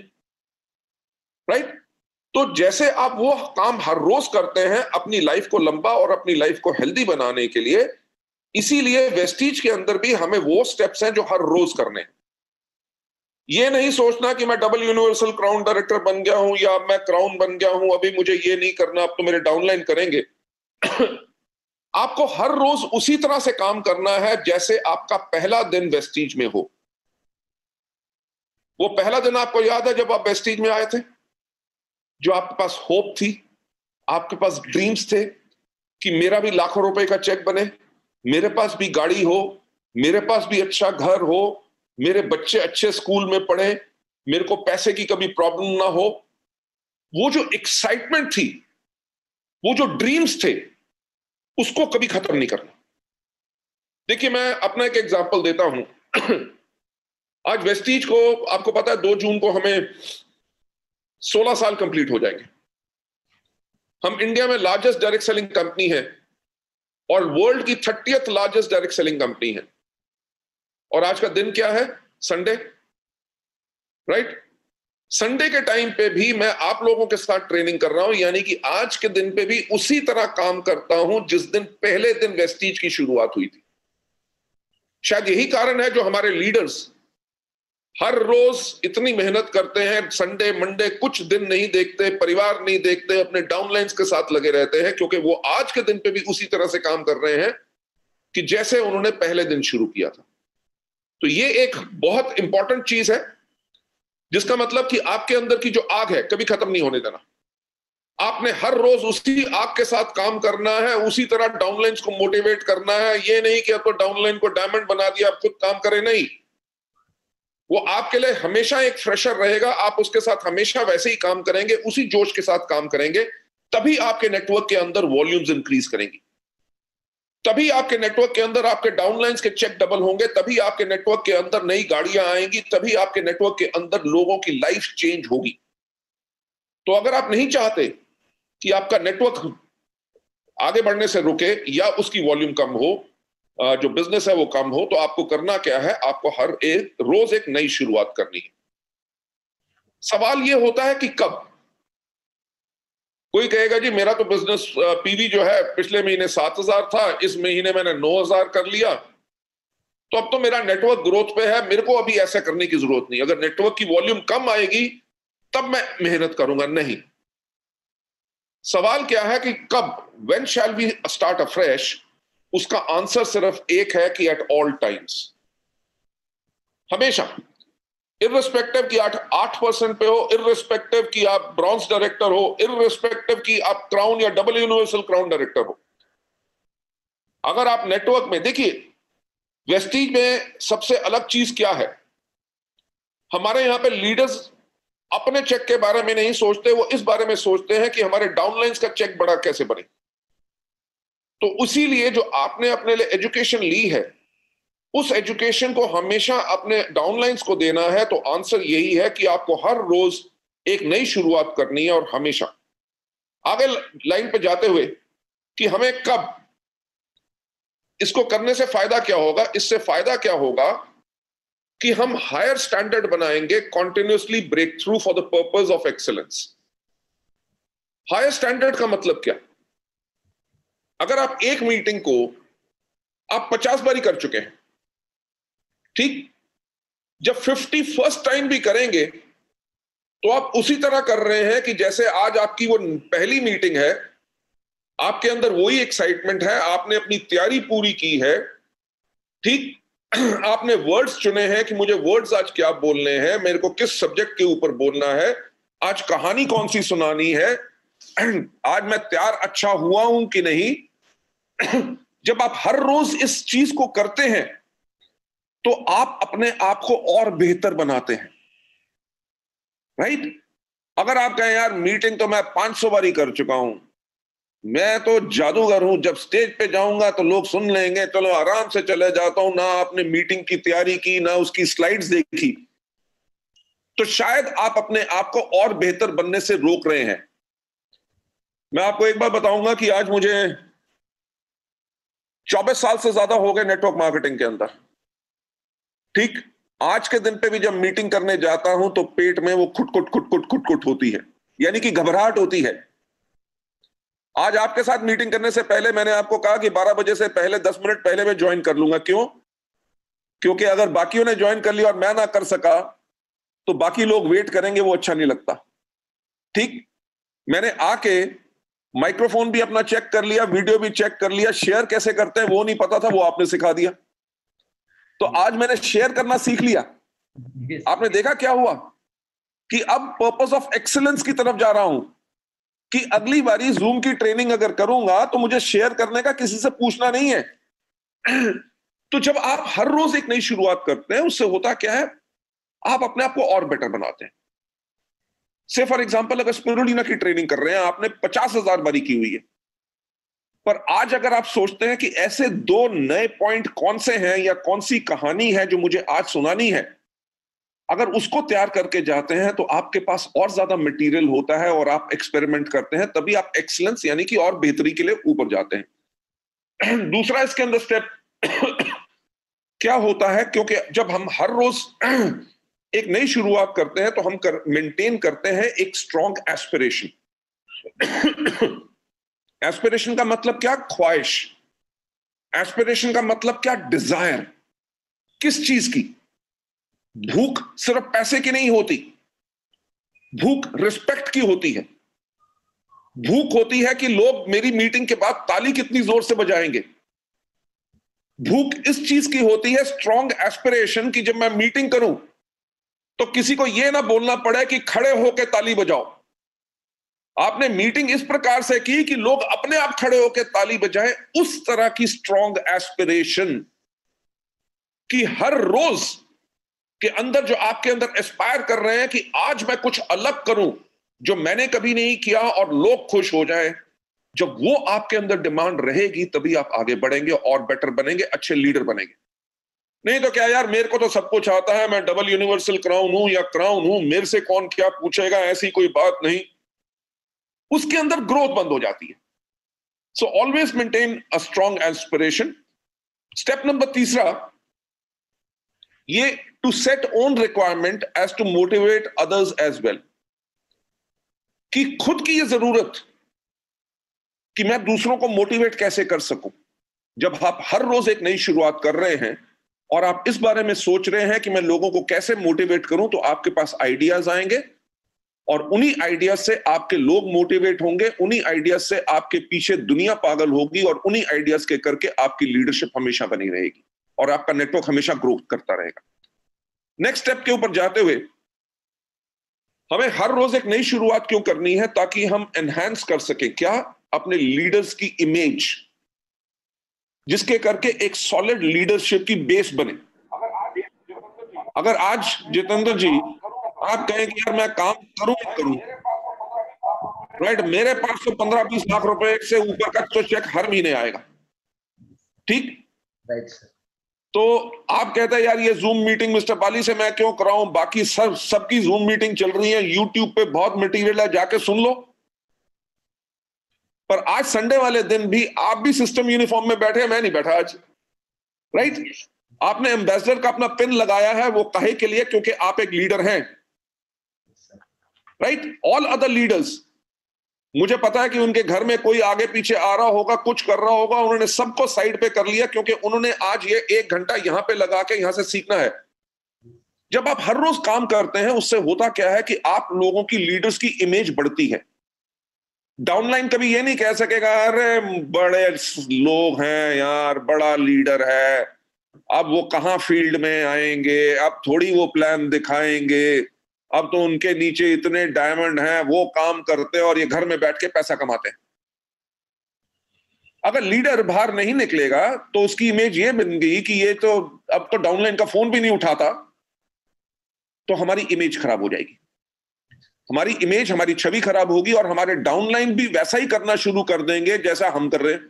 राइट? तो जैसे आप वो काम हर रोज करते हैं अपनी लाइफ को लंबा और अपनी लाइफ को हेल्दी बनाने के लिए, इसीलिए वेस्टीज के अंदर भी हमें वो स्टेप्स हैं जो हर रोज करने हैं। ये नहीं सोचना कि मैं डबल यूनिवर्सल क्राउन डायरेक्टर बन गया हूं या मैं क्राउन बन गया हूं, अभी मुझे ये नहीं करना, अब तो मेरे डाउनलाइन करेंगे। आपको हर रोज उसी तरह से काम करना है जैसे आपका पहला दिन वेस्टीज में हो। वो पहला दिन आपको याद है जब आप वेस्टीज में आए थे, जो आपके पास होप थी, आपके पास ड्रीम्स थे कि मेरा भी लाखों रुपए का चेक बने, मेरे पास भी गाड़ी हो, मेरे पास भी अच्छा घर हो, मेरे बच्चे अच्छे स्कूल में पढ़े, मेरे को पैसे की कभी प्रॉब्लम ना हो। वो जो एक्साइटमेंट थी, वो जो ड्रीम्स थे, उसको कभी खत्म नहीं करना। देखिए, मैं अपना एक एग्जांपल देता हूं। आज वेस्टीज को, आपको पता है 2 जून को हमें 16 साल कंप्लीट हो जाएंगे। हम इंडिया में लार्जेस्ट डायरेक्ट सेलिंग कंपनी है और वर्ल्ड की 30th largest direct selling company है। और आज का दिन क्या है? Sunday, right? संडे के टाइम पे भी मैं आप लोगों के साथ ट्रेनिंग कर रहा हूं, यानी कि आज के दिन पे भी उसी तरह काम करता हूं जिस दिन पहले दिन वेस्टीज की शुरुआत हुई थी। शायद यही कारण है जो हमारे लीडर्स हर रोज इतनी मेहनत करते हैं, संडे मंडे कुछ दिन नहीं देखते, परिवार नहीं देखते, अपने डाउनलाइंस के साथ लगे रहते हैं, क्योंकि वो आज के दिन पे भी उसी तरह से काम कर रहे हैं कि जैसे उन्होंने पहले दिन शुरू किया था। तो ये एक बहुत इंपॉर्टेंट चीज है, जिसका मतलब कि आपके अंदर की जो आग है कभी खत्म नहीं होने देना। आपने हर रोज उसी आग के साथ काम करना है, उसी तरह डाउनलाइंस को मोटिवेट करना है। ये नहीं कि अब तो डाउनलाइन को डायमंड बना दिया, आप खुद काम करें, नहीं। वो आपके लिए हमेशा एक फ्रेशर रहेगा, आप उसके साथ हमेशा वैसे ही काम करेंगे, उसी जोश के साथ काम करेंगे, तभी आपके नेटवर्क के अंदर वॉल्यूम्स इंक्रीज करेंगी, तभी आपके नेटवर्क के अंदर आपके डाउनलाइंस के चेक डबल होंगे, तभी आपके नेटवर्क के अंदर नई गाड़ियां आएंगी, तभी आपके नेटवर्क के अंदर लोगों की लाइफ चेंज होगी। तो अगर आप नहीं चाहते कि आपका नेटवर्क आगे बढ़ने से रुके या उसकी वॉल्यूम कम हो, जो बिजनेस है वो कम हो, तो आपको करना क्या है? आपको हर एक रोज एक नई शुरुआत करनी है। सवाल ये होता है कि कब। कोई कहेगा जी मेरा तो बिजनेस पीवी जो है पिछले महीने 7,000 था, इस महीने मैंने 9,000 कर लिया, तो अब तो मेरा नेटवर्क ग्रोथ पे है, मेरे को अभी ऐसा करने की जरूरत नहीं। अगर नेटवर्क की वॉल्यूम कम आएगी तब मैं मेहनत करूंगा, नहीं। सवाल क्या है कि कब, when shall we start afresh? उसका आंसर सिर्फ एक है कि एट ऑल टाइम्स, हमेशा, इररिस्पेक्टिव कि 8% पे हो, इररिस्पेक्टिव कि आप ब्रॉन्ज डायरेक्टर हो, इररिस्पेक्टिव कि आप क्राउन या डबल यूनिवर्सल क्राउन डायरेक्टर हो। अगर आप नेटवर्क में देखिए, वेस्टीज में सबसे अलग चीज क्या है? हमारे यहां पे लीडर्स अपने चेक के बारे में नहीं सोचते, वो इस बारे में सोचते हैं कि हमारे डाउनलाइंस का चेक बड़ा कैसे बने। तो उसीलिए जो आपने अपने लिए एजुकेशन ली है, उस एजुकेशन को हमेशा अपने डाउनलाइंस को देना है। तो आंसर यही है कि आपको हर रोज एक नई शुरुआत करनी है। और हमेशा आगे लाइन पे जाते हुए कि हमें कब इसको करने से फायदा क्या होगा, इससे फायदा क्या होगा कि हम हायर स्टैंडर्ड बनाएंगे, continuously break through for the purpose of excellence. Higher standard का मतलब क्या? अगर आप एक मीटिंग को आप 50 बारी कर चुके हैं, ठीक, जब 51st टाइम भी करेंगे तो आप उसी तरह कर रहे हैं कि जैसे आज आपकी वो पहली मीटिंग है, आपके अंदर वही एक्साइटमेंट है, आपने अपनी तैयारी पूरी की है, ठीक, आपने वर्ड्स चुने हैं कि मुझे वर्ड्स आज क्या बोलने हैं, मेरे को किस सब्जेक्ट के ऊपर बोलना है, आज कहानी कौन सी सुनानी है, आज मैं तैयार अच्छा हुआ हूं कि नहीं। जब आप हर रोज इस चीज को करते हैं तो आप अपने आप को और बेहतर बनाते हैं, राइट? अगर आप कहें यार मीटिंग तो मैं 500 बारी कर चुका हूं, मैं तो जादूगर हूं, जब स्टेज पे जाऊंगा तो लोग सुन लेंगे, चलो आराम से चले जाता हूं, ना आपने मीटिंग की तैयारी की, ना उसकी स्लाइड्स देखी, तो शायद आप अपने आप को और बेहतर बनने से रोक रहे हैं। मैं आपको एक बार बताऊंगा कि आज मुझे 24 साल से ज्यादा हो गए नेटवर्क मार्केटिंग के अंदर, ठीक। आज के दिन पे भी जब मीटिंग करने जाता हूं तो पेट में वो खुट होती है, यानी कि घबराहट होती है। आज आपके साथ मीटिंग करने से पहले मैंने आपको कहा कि 12 बजे से पहले 10 मिनट पहले मैं ज्वाइन कर लूंगा। क्यों? क्योंकि अगर बाकियों ने ज्वाइन कर लिया और मैं ना कर सका तो बाकी लोग वेट करेंगे, वो अच्छा नहीं लगता, ठीक। मैंने आके माइक्रोफोन भी अपना चेक कर लिया, वीडियो भी चेक कर लिया, शेयर कैसे करते हैं वो नहीं पता था, वो आपने सिखा दिया। तो आज मैंने शेयर करना सीख लिया। आपने देखा क्या हुआ कि अब पर्पस ऑफ एक्सीलेंस की तरफ जा रहा हूं कि अगली बारी जूम की ट्रेनिंग अगर करूंगा तो मुझे शेयर करने का किसी से पूछना नहीं है। तो जब आप हर रोज एक नई शुरुआत करते हैं, उससे होता क्या है, आप अपने आप को और बेटर बनाते हैं। से फॉर एग्जांपल अगर स्पिरुलिना की ट्रेनिंग कर रहे हैं, आपने 50,000 बारी की हुई है, पर आज अगर आप सोचते हैं कि ऐसे 2 नए पॉइंट कौन से हैं या कौन सी कहानी है जो मुझे आज सुनानी है, अगर उसको तैयार करके जाते हैं तो आपके पास और ज्यादा मटेरियल होता है और आप एक्सपेरिमेंट करते हैं, तभी आप एक्सीलेंस यानी कि और बेहतरी के लिए ऊपर जाते हैं। दूसरा इसके अंदर स्टेप क्या होता है, क्योंकि जब हम हर रोज एक नई शुरुआत करते हैं तो हम मेंटेन करते हैं एक स्ट्रॉन्ग एस्पिरेशन। एस्पिरेशन का मतलब क्या? ख्वाहिश। एस्पिरेशन का मतलब क्या? डिजायर। किस चीज की? भूख सिर्फ पैसे की नहीं होती, भूख रिस्पेक्ट की होती है। भूख होती है कि लोग मेरी मीटिंग के बाद ताली कितनी जोर से बजाएंगे। भूख इस चीज की होती है, स्ट्रॉन्ग एस्पिरेशन, कि जब मैं मीटिंग करूं तो किसी को यह ना बोलना पड़े कि खड़े होकर ताली बजाओ। आपने मीटिंग इस प्रकार से की कि लोग अपने आप खड़े होकर ताली बजाएं। उस तरह की स्ट्रॉन्ग एस्पिरेशन कि हर रोज के अंदर जो आपके अंदर एस्पायर कर रहे हैं कि आज मैं कुछ अलग करूं जो मैंने कभी नहीं किया और लोग खुश हो जाएं। जब वो आपके अंदर डिमांड रहेगी तभी आप आगे बढ़ेंगे और बेटर बनेंगे, अच्छे लीडर बनेंगे। नहीं तो क्या यार, मेरे को तो सब कुछ आता है, मैं डबल यूनिवर्सल क्राउन हूं या क्राउन हूं, मेरे से कौन क्या पूछेगा, ऐसी कोई बात नहीं। उसके अंदर ग्रोथ बंद हो जाती है। So always maintain a strong aspiration. Step number तीसरा, ये to set own requirement as to motivate others as well, कि खुद की ये जरूरत कि मैं दूसरों को मोटिवेट कैसे कर सकूं। जब आप हर रोज एक नई शुरुआत कर रहे हैं और आप इस बारे में सोच रहे हैं कि मैं लोगों को कैसे मोटिवेट करूं, तो आपके पास आइडियाज आएंगे और उन्हीं आइडियाज से आपके लोग मोटिवेट होंगे, उन्हीं आइडियाज से आपके पीछे दुनिया पागल होगी और उन्हीं आइडियाज के करके आपकी लीडरशिप हमेशा बनी रहेगी और आपका नेटवर्क हमेशा ग्रो करता रहेगा। नेक्स्ट स्टेप के ऊपर जाते हुए, हमें हर रोज एक नई शुरुआत क्यों करनी है? ताकि हम एनहांस कर सके क्या? अपने लीडर्स की इमेज, जिसके करके एक सॉलिड लीडरशिप की बेस बने। अगर आज जितेंद्र जी आप कहें कि यार मैं काम करूं ही करूं, राइट, मेरे पास तो 15-20 लाख रुपए से ऊपर का तो चेक हर महीने आएगा, ठीक, राइट सर। तो आप कहते हैं यार ये जूम मीटिंग मिस्टर बाली से मैं क्यों कराऊं, बाकी सबकी जूम मीटिंग चल रही है, यूट्यूब पे बहुत मटेरियल है, जाके सुन लो। पर आज संडे वाले दिन भी आप भी सिस्टम यूनिफॉर्म में बैठे हैं, मैं नहीं बैठा आज, राइट। आपने एम्बेसडर का अपना पिन लगाया है, वो काहे के लिए? क्योंकि आप एक लीडर हैं, राइट। ऑल अदर लीडर्स, मुझे पता है कि उनके घर में कोई आगे पीछे आ रहा होगा, कुछ कर रहा होगा, उन्होंने सबको साइड पे कर लिया क्योंकि उन्होंने आज ये 1 घंटा यहां पे लगा के यहां से सीखना है। जब आप हर रोज काम करते हैं, उससे होता क्या है कि आप लोगों की, लीडर्स की इमेज बढ़ती है। डाउनलाइन कभी ये नहीं कह सकेगा अरे बड़े लोग हैं यार, बड़ा लीडर है, अब वो कहां फील्ड में आएंगे, अब थोड़ी वो प्लान दिखाएंगे, अब तो उनके नीचे इतने डायमंड हैं, वो काम करते हैं और ये घर में बैठ के पैसा कमाते हैं। अगर लीडर बाहर नहीं निकलेगा तो उसकी इमेज ये बन गई कि ये तो अब तो डाउनलाइन का फोन भी नहीं उठाता, तो हमारी इमेज खराब हो जाएगी, हमारी इमेज, हमारी छवि खराब होगी और हमारे डाउनलाइन भी वैसा ही करना शुरू कर देंगे जैसा हम कर रहे हैं।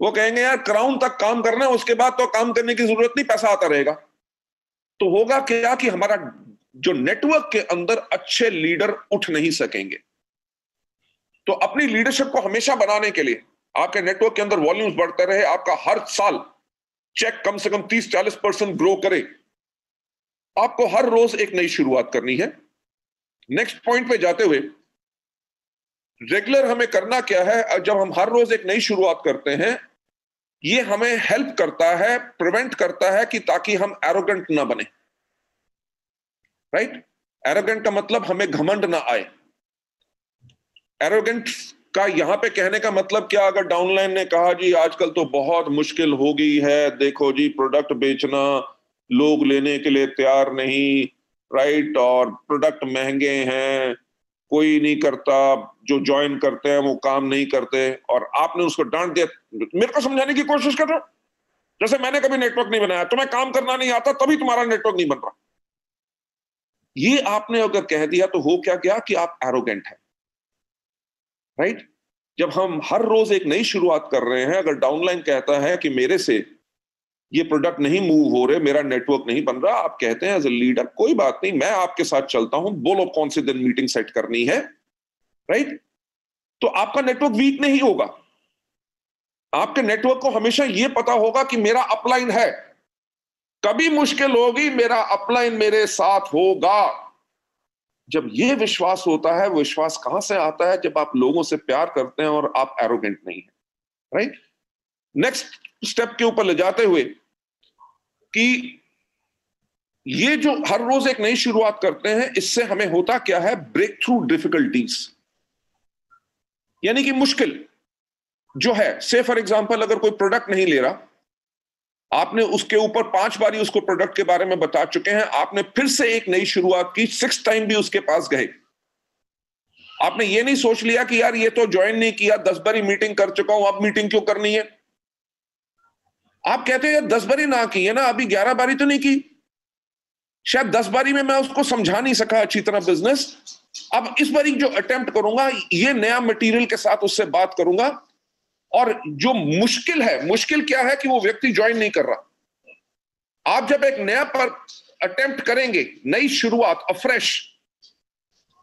वो कहेंगे यार क्राउन तक काम करना है, उसके बाद तो काम करने की जरूरत नहीं, पैसा आता रहेगा। तो होगा क्या कि हमारा जो नेटवर्क के अंदर अच्छे लीडर उठ नहीं सकेंगे। तो अपनी लीडरशिप को हमेशा बनाने के लिए आपके नेटवर्क के अंदर वॉल्यूम्स बढ़ते रहे, आपका हर साल चेक कम से कम 30-40% ग्रो करे, आपको हर रोज एक नई शुरुआत करनी है। नेक्स्ट पॉइंट पे जाते हुए, रेगुलर हमें करना क्या है? जब हम हर रोज एक नई शुरुआत करते हैं, ये हमें हेल्प करता है, प्रिवेंट करता है कि ताकि हम एरोगेंट ना बने, राइट। एरोगेंट का मतलब हमें घमंड ना आए। एरोगेंट का यहां पे कहने का मतलब क्या? अगर डाउनलाइन ने कहा जी आजकल तो बहुत मुश्किल हो गई है, देखो जी प्रोडक्ट बेचना, लोग लेने के लिए तैयार नहीं, राइट, और प्रोडक्ट महंगे हैं, कोई नहीं करता, जो ज्वाइन करते हैं वो काम नहीं करते, और आपने उसको डांट दिया। मेरे को समझाने की कोशिश कर रहे हो, जैसे मैंने कभी नेटवर्क नहीं बनाया, तुम्हें काम करना नहीं आता तभी तुम्हारा नेटवर्क नहीं बन रहा। ये आपने अगर कह दिया तो हो क्या गया कि आप एरोगेंट हैं, राइट। जब हम हर रोज एक नई शुरुआत कर रहे हैं, अगर डाउनलाइन कहता है कि मेरे से ये प्रोडक्ट नहीं मूव हो रहे, मेरा नेटवर्क नहीं बन रहा, आप कहते हैं एज ए लीडर कोई बात नहीं, मैं आपके साथ चलता हूं, बोलो कौन से दिन मीटिंग सेट करनी है, राइट। तो आपका नेटवर्क वीक नहीं होगा, आपके नेटवर्क को हमेशा यह पता होगा कि मेरा अपलाइन है, कभी मुश्किल होगी मेरा अपलाइन मेरे साथ होगा। जब यह विश्वास होता है, विश्वास कहां से आता है? जब आप लोगों से प्यार करते हैं और आप एरोगेंट नहीं है, राइट। नेक्स्ट स्टेप के ऊपर ले जाते हुए कि ये जो हर रोज एक नई शुरुआत करते हैं, इससे हमें होता क्या है? ब्रेक थ्रू डिफिकल्टीज, यानी कि मुश्किल जो है, से फॉर एग्जांपल अगर कोई प्रोडक्ट नहीं ले रहा, आपने उसके ऊपर 5 बारी उसको प्रोडक्ट के बारे में बता चुके हैं, आपने फिर से एक नई शुरुआत की, 6 टाइम भी उसके पास गए, आपने ये नहीं सोच लिया कि यार ये तो ज्वाइन नहीं किया, 10 बारी मीटिंग कर चुका हूं, अब मीटिंग क्यों करनी है? आप कहते हैं यार 10 बारी ना की है ना, अभी 11 बारी तो नहीं की, शायद 10 बारी में मैं उसको समझा नहीं सका अच्छी तरह बिजनेस, अब इस बारी जो अटेम्प्ट करूंगा, ये नया मटेरियल के साथ उससे बात करूंगा। और जो मुश्किल है, मुश्किल क्या है कि वो व्यक्ति ज्वाइन नहीं कर रहा। आप जब एक नया पर अटेम्प्ट करेंगे, नई शुरुआत, अफ्रेश,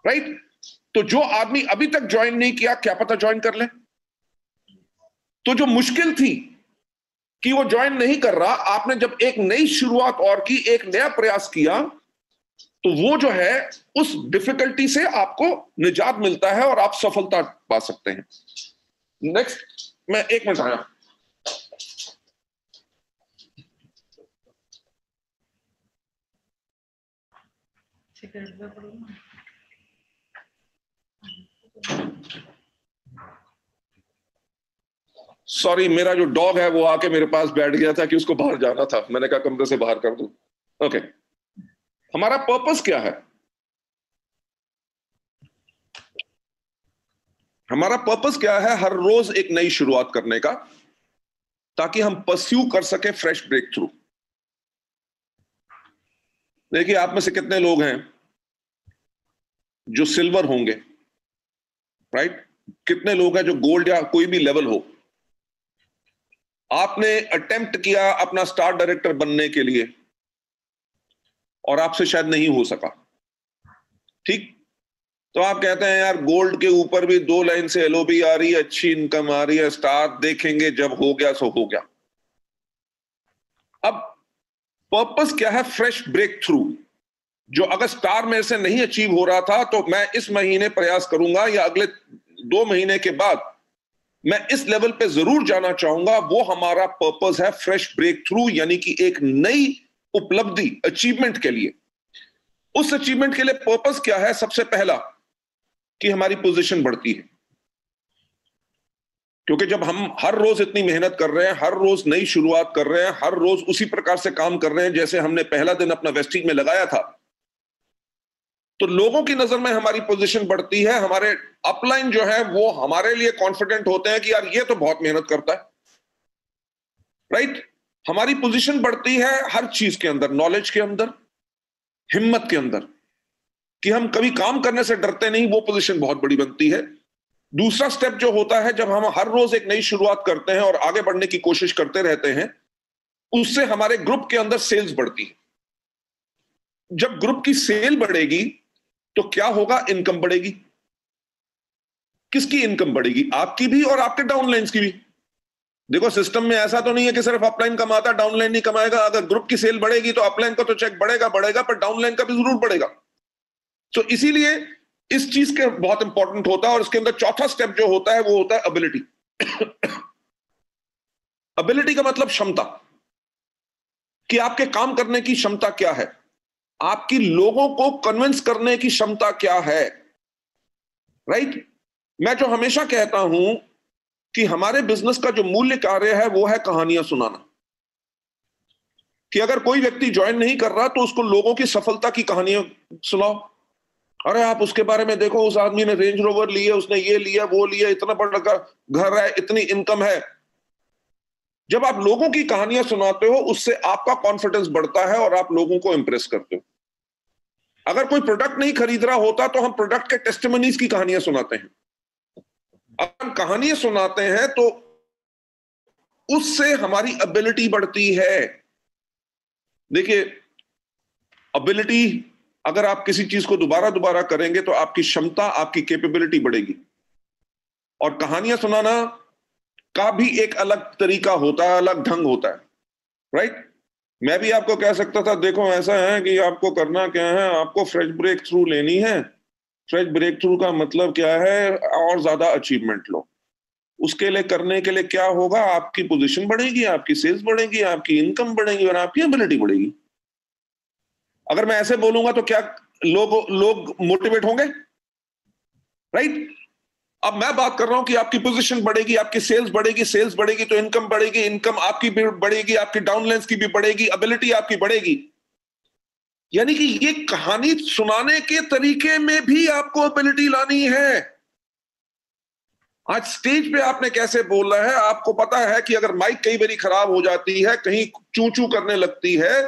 राइट, तो जो आदमी अभी तक ज्वाइन नहीं किया, क्या पता ज्वाइन कर ले। तो जो मुश्किल थी कि वो ज्वाइन नहीं कर रहा, आपने जब एक नई शुरुआत और की, एक नया प्रयास किया, तो वो जो है उस डिफिकल्टी से आपको निजात मिलता है और आप सफलता पा सकते हैं। नेक्स्ट, मैं 1 मिनट आया। सॉरी, मेरा जो डॉग है वो आके मेरे पास बैठ गया था कि उसको बाहर जाना था, मैंने कहा कमरे से बाहर कर दूं। ओके, हमारा पर्पस क्या है? हमारा पर्पस क्या है? हर रोज एक नई शुरुआत करने का, ताकि हम परस्यू कर सके फ्रेश ब्रेक थ्रू। देखिए, आप में से कितने लोग हैं जो सिल्वर होंगे, राइट? कितने लोग हैं जो गोल्ड या कोई भी लेवल हो? आपने अटेम्प्ट किया अपना स्टार डायरेक्टर बनने के लिए और आपसे शायद नहीं हो सका, ठीक? तो आप कहते हैं यार गोल्ड के ऊपर भी 2 लाइन से एलओबी आ रही है, अच्छी इनकम आ रही है, स्टार देखेंगे जब हो गया सो हो गया। अब पर्पस क्या है? Fresh break through. जो अगर स्टार में से नहीं अचीव हो रहा था, तो मैं इस महीने प्रयास करूंगा या अगले 2 महीने के बाद मैं इस लेवल पे जरूर जाना चाहूंगा। वो हमारा पर्पस है, फ्रेश ब्रेक थ्रू, यानी कि एक नई उपलब्धि, अचीवमेंट के लिए। उस अचीवमेंट के लिए पर्पस क्या है? सबसे पहला कि हमारी पोजीशन बढ़ती है, क्योंकि जब हम हर रोज इतनी मेहनत कर रहे हैं, हर रोज नई शुरुआत कर रहे हैं, हर रोज उसी प्रकार से काम कर रहे हैं जैसे हमने पहला दिन अपना वेस्टिज में लगाया था, तो लोगों की नजर में हमारी पोजीशन बढ़ती है। हमारे अपलाइन जो है वो हमारे लिए कॉन्फिडेंट होते हैं कि यार ये तो बहुत मेहनत करता है, राइट। हमारी पोजीशन बढ़ती है हर चीज के अंदर, नॉलेज के अंदर, हिम्मत के अंदर, कि हम कभी काम करने से डरते नहीं, वो पोजीशन बहुत बड़ी बनती है। दूसरा स्टेप जो होता है, जब हम हर रोज एक नई शुरुआत करते हैं और आगे बढ़ने की कोशिश करते रहते हैं, उससे हमारे ग्रुप के अंदर सेल्स बढ़ती है। जब ग्रुप की सेल बढ़ेगी तो क्या होगा? इनकम बढ़ेगी। किसकी इनकम बढ़ेगी? आपकी भी और आपके डाउनलाइंस की भी। देखो, सिस्टम में ऐसा तो नहीं है कि सिर्फ अपलाइन कमाता डाउनलाइन नहीं कमाएगा। अगर ग्रुप की सेल बढ़ेगी तो अपलाइन का तो चेक बढ़ेगा बढ़ेगा, पर डाउनलाइन का भी जरूर बढ़ेगा। तो इसीलिए इस चीज के बहुत इंपॉर्टेंट होता है। और इसके अंदर चौथा स्टेप जो होता है वो होता है एबिलिटी। एबिलिटी का मतलब क्षमता, कि आपके काम करने की क्षमता क्या है, आपकी लोगों को कन्विंस करने की क्षमता क्या है, राइट? मैं जो हमेशा कहता हूं कि हमारे बिजनेस का जो मूल्य कार्य है वो है कहानियां सुनाना। कि अगर कोई व्यक्ति ज्वाइन नहीं कर रहा तो उसको लोगों की सफलता की कहानियां सुनाओ। अरे आप उसके बारे में देखो, उस आदमी ने रेंज रोवर लिए, उसने ये लिया वो लिया, इतना बड़ा घर है, इतनी इनकम है। जब आप लोगों की कहानियां सुनाते हो उससे आपका कॉन्फिडेंस बढ़ता है और आप लोगों को इंप्रेस करते हो। अगर कोई प्रोडक्ट नहीं खरीद रहा होता तो हम प्रोडक्ट के टेस्टिमनीज की कहानियां सुनाते हैं। अब हम कहानियां सुनाते हैं तो उससे हमारी एबिलिटी बढ़ती है। देखिए, एबिलिटी, अगर आप किसी चीज को दोबारा दोबारा करेंगे तो आपकी क्षमता, आपकी कैपेबिलिटी बढ़ेगी। और कहानियां सुनाना का भी एक अलग तरीका होता है, अलग ढंग होता है, राइट। मैं भी आपको कह सकता था देखो ऐसा है कि आपको करना क्या है, आपको फ्रेश ब्रेक थ्रू लेनी है। फ्रेश ब्रेक थ्रू का मतलब क्या है, और ज्यादा अचीवमेंट लो। उसके लिए करने के लिए क्या होगा, आपकी पोजीशन बढ़ेगी, आपकी सेल्स बढ़ेगी, आपकी इनकम बढ़ेगी और आपकी एबिलिटी बढ़ेगी। अगर मैं ऐसे बोलूंगा तो क्या लोग लोग मोटिवेट होंगे, राइट। अब मैं बात कर रहा हूं कि आपकी पोजीशन बढ़ेगी, आपकी सेल्स बढ़ेगी, सेल्स बढ़ेगी तो इनकम बढ़ेगी, इनकम आपकी भी बढ़ेगी, आपकी डाउनलाइंस की भी बढ़ेगी, एबिलिटी आपकी बढ़ेगी। यानी कि ये कहानी सुनाने के तरीके में भी आपको एबिलिटी लानी है। आज स्टेज पे आपने कैसे बोलना है, आपको पता है कि अगर माइक कई बारी खराब हो जाती है, कहीं चू चू करने लगती है,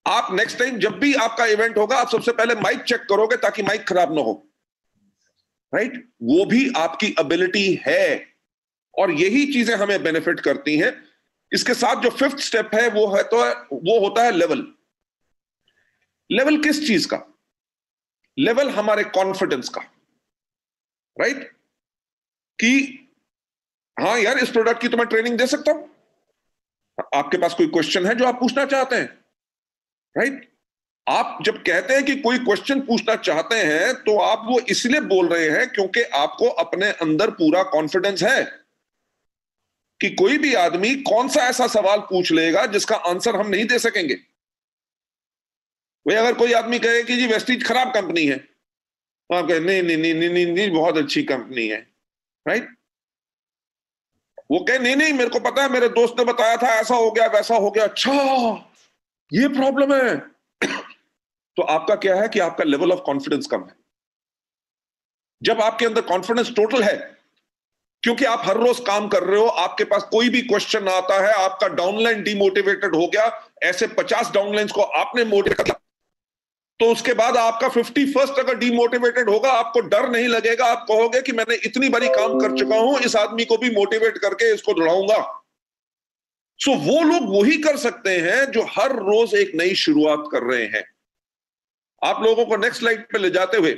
आप नेक्स्ट टाइम जब भी आपका इवेंट होगा आप सबसे पहले माइक चेक करोगे ताकि माइक खराब ना हो, राइट। वो भी आपकी एबिलिटी है और यही चीजें हमें बेनिफिट करती हैं। इसके साथ जो फिफ्थ स्टेप है वो होता है लेवल। लेवल किस चीज का? लेवल हमारे कॉन्फिडेंस का, राइट। कि हाँ यार, इस प्रोडक्ट की तो मैं ट्रेनिंग दे सकता हूं। आपके पास कोई क्वेश्चन है जो आप पूछना चाहते हैं, राइट। आप जब कहते हैं कि कोई क्वेश्चन पूछना चाहते हैं तो आप वो इसलिए बोल रहे हैं क्योंकि आपको अपने अंदर पूरा कॉन्फिडेंस है कि कोई भी आदमी कौन सा ऐसा सवाल पूछ लेगा जिसका आंसर हम नहीं दे सकेंगे। भाई अगर कोई आदमी कहे कि जी वेस्टीज खराब कंपनी है, तो आप कहे नहीं नहीं नहीं नहीं नहीं, नहीं बहुत अच्छी कंपनी है, राइट। वो कहे नहीं नहीं मेरे को पता है, मेरे दोस्त ने बताया था, ऐसा हो गया वैसा हो गया, अच्छा ये प्रॉब्लम है। तो आपका क्या है कि आपका लेवल ऑफ कॉन्फिडेंस कम है। जब आपके अंदर कॉन्फिडेंस टोटल है, क्योंकि आप हर रोज काम कर रहे हो, आपके पास कोई भी क्वेश्चन आता है, आपका डाउनलाइन डिमोटिवेटेड हो गया, ऐसे 50 डाउनलाइंस को आपने मोटिवेट किया, तो उसके बाद आपका 51st अगर डिमोटिवेटेड होगा, आपको डर नहीं लगेगा, आप कहोगे कि मैंने इतनी बारी काम कर चुका हूं, इस आदमी को भी मोटिवेट करके इसको दौड़ाऊंगा। सो वो लोग वही कर सकते हैं जो हर रोज एक नई शुरुआत कर रहे हैं। आप लोगों को नेक्स्ट स्लाइड पे ले जाते हुए,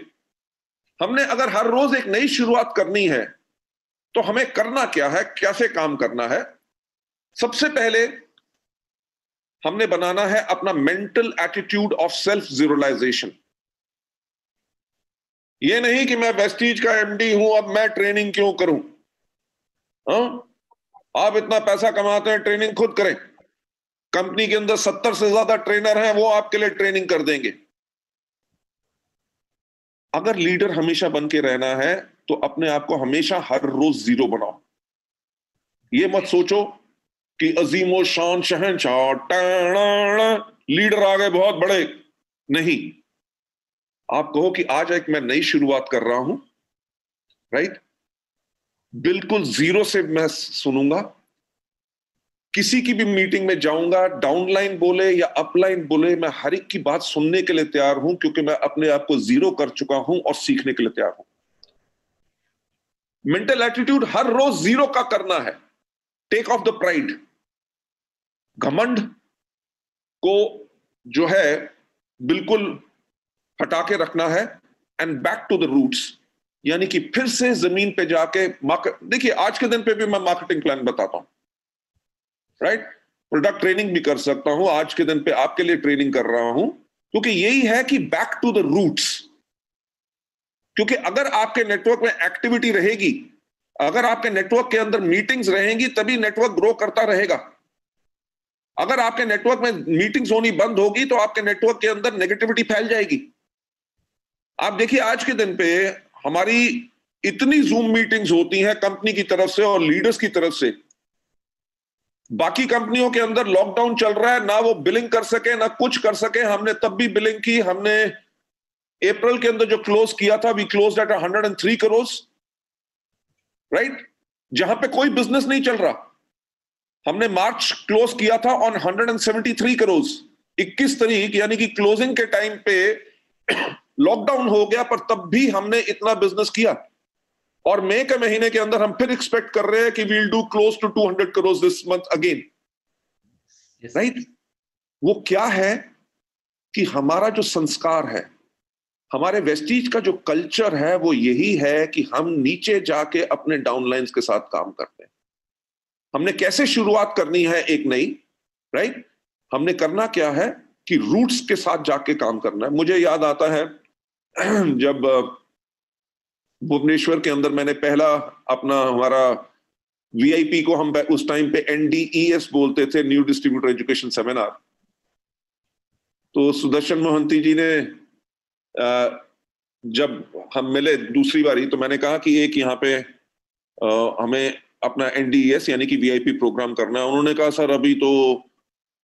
हमने अगर हर रोज एक नई शुरुआत करनी है तो हमें करना क्या है, कैसे काम करना है। सबसे पहले हमने बनाना है अपना मेंटल एटीट्यूड ऑफ सेल्फ जीरोलाइजेशन। ये नहीं कि मैं वेस्टीज का एमडी हूं, अब मैं ट्रेनिंग क्यों करूं। हाँ, आप इतना पैसा कमाते हैं, ट्रेनिंग खुद करें। कंपनी के अंदर 70 से ज्यादा ट्रेनर हैं, वो आपके लिए ट्रेनिंग कर देंगे। अगर लीडर हमेशा बन के रहना है तो अपने आप को हमेशा हर रोज जीरो बनाओ। ये मत सोचो कि अजीमो शान शहनशाह लीडर आ गए बहुत बड़े। नहीं, आप कहो कि आज एक मैं नई शुरुआत कर रहा हूं, राइट। बिल्कुल जीरो से मैं सुनूंगा, किसी की भी मीटिंग में जाऊंगा, डाउनलाइन बोले या अपलाइन बोले, मैं हर एक की बात सुनने के लिए तैयार हूं क्योंकि मैं अपने आप को जीरो कर चुका हूं और सीखने के लिए तैयार हूं। मेंटल एटीट्यूड हर रोज जीरो का करना है। टेक ऑफ द प्राइड, घमंड को जो है बिल्कुल हटा के रखना है, and back to the roots, यानी कि फिर से जमीन पे जाके देखिए आज के दिन पे भी मैं मार्केटिंग प्लान बताता हूं, राइट। प्रोडक्ट ट्रेनिंग भी कर सकता हूं, आज के दिन पे आपके लिए ट्रेनिंग कर रहा हूं, क्योंकि यही है कि बैक टू द रूट्स। क्योंकि अगर आपके नेटवर्क में एक्टिविटी रहेगी, अगर आपके नेटवर्क के अंदर मीटिंग्स रहेंगी, तभी नेटवर्क ग्रो करता रहेगा। अगर आपके नेटवर्क में मीटिंग्स होनी बंद होगी तो आपके नेटवर्क के अंदर नेगेटिविटी फैल जाएगी। आप देखिए आज के दिन पे हमारी इतनी जूम मीटिंग्स होती हैं कंपनी की तरफ से और लीडर्स की तरफ से। बाकी कंपनियों के अंदर लॉकडाउन चल रहा है, ना वो बिलिंग कर सके ना कुछ कर सके। हमने तब भी बिलिंग की। हमने अप्रैल के अंदर जो क्लोज किया था, we close at 103 crore, right, जहां पे कोई बिजनेस नहीं चल रहा। हमने मार्च क्लोज किया था ऑन 173 करोड़, 21 तारीख, यानी कि क्लोजिंग के टाइम पे लॉकडाउन हो गया, पर तब भी हमने इतना बिजनेस किया। और मई के महीने के अंदर हम फिर एक्सपेक्ट कर रहे हैं कि we'll do close to 200 crore this month again, right. वो क्या है कि हमारा जो संस्कार है, हमारे वेस्टीज का जो कल्चर है, वो यही है कि हम नीचे जाके अपने डाउनलाइंस के साथ काम करते हैं। हमने कैसे शुरुआत करनी है एक नई, राइट, हमने करना क्या है कि रूट्स के साथ जाके काम करना है। मुझे याद आता है जब भुवनेश्वर के अंदर मैंने पहला अपना हमारा वीआईपी को हम उस टाइम पे NDES बोलते थे, न्यू डिस्ट्रीब्यूटर एजुकेशन सेमिनार। तो सुदर्शन मोहंती जी ने जब हम मिले दूसरी बारी, तो मैंने कहा कि एक यहाँ पे हमें अपना NDES यानी कि VIP प्रोग्राम करना है। उन्होंने कहा सर अभी तो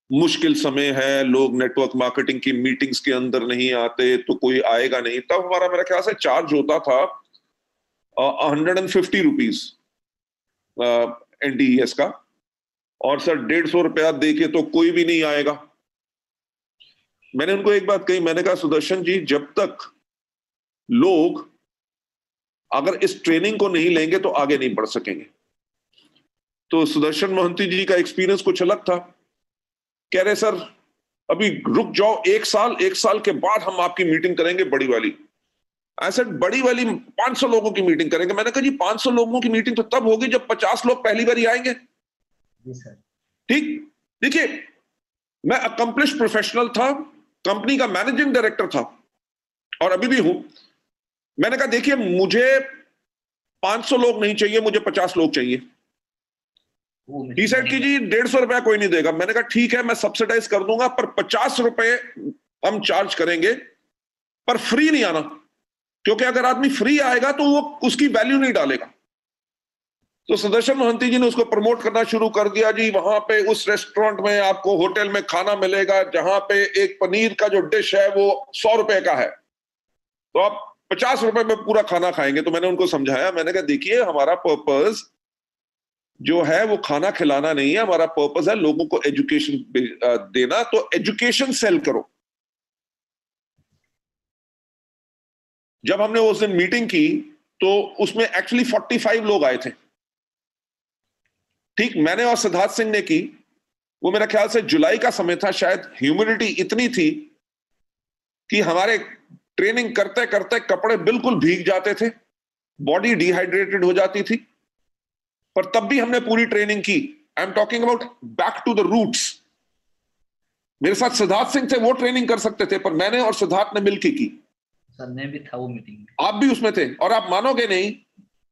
मुश्किल समय है, लोग नेटवर्क मार्केटिंग की मीटिंग्स के अंदर नहीं आते, तो कोई आएगा नहीं। तब हमारा मेरा ख्याल से चार्ज होता था 150 रुपीज NDES का, और सर 150 रुपया दे के तो कोई भी नहीं आएगा। मैंने उनको एक बात कही, मैंने कहा सुदर्शन जी, जब तक लोग अगर इस ट्रेनिंग को नहीं लेंगे तो आगे नहीं बढ़ सकेंगे। तो सुदर्शन मोहंती जी का एक्सपीरियंस कुछ अलग था। कह रहे सर अभी रुक जाओ, एक साल के बाद हम आपकी मीटिंग करेंगे बड़ी वाली। ऐसे बड़ी वाली 500 लोगों की मीटिंग करेंगे। मैंने कहा जी 500 लोगों की मीटिंग तो तब होगी जब 50 लोग पहली बार आएंगे। ठीक, देखिए मैं अकम्प्लिश प्रोफेशनल था, कंपनी का मैनेजिंग डायरेक्टर था और अभी भी हूं। मैंने कहा देखिए मुझे 500 लोग नहीं चाहिए, मुझे 50 लोग चाहिए। ही सेड कि जी 150 रुपया कोई नहीं देगा। मैंने कहा ठीक है, मैं सब्सिडाइज कर दूंगा, पर 50 रुपए हम चार्ज करेंगे, पर फ्री नहीं आना, क्योंकि अगर आदमी फ्री आएगा तो वो उसकी वैल्यू नहीं डालेगा। तो सुदर्शन मोहंती जी ने उसको प्रमोट करना शुरू कर दिया। जी वहां पे उस रेस्टोरेंट में आपको होटल में खाना मिलेगा जहां पे एक पनीर का जो डिश है वो 100 रुपए का है, तो आप 50 रुपए में पूरा खाना खाएंगे। तो मैंने उनको समझाया, मैंने कहा देखिए हमारा पर्पस जो है वो खाना खिलाना नहीं है, हमारा पर्पस है लोगों को एजुकेशन देना, तो एजुकेशन सेल करो। जब हमने उस दिन मीटिंग की तो उसमें एक्चुअली 45 लोग आए थे। ठीक, मैंने और सिद्धार्थ सिंह ने की। वो मेरा ख्याल से जुलाई का समय था, शायद ह्यूमिडिटी इतनी थी कि हमारे ट्रेनिंग करते करते कपड़े बिल्कुल भीग जाते थे, बॉडी डिहाइड्रेटेड हो जाती थी, पर तब भी हमने पूरी ट्रेनिंग की। I am talking about back to the roots. मेरे साथ सिद्धार्थ सिंह थे, वो ट्रेनिंग कर सकते थे, पर मैंने और सिद्धार्थ ने मिलकर की। सर मैं भी था वो मीटिंग में, आप भी उसमें थे। और आप मानोगे नहीं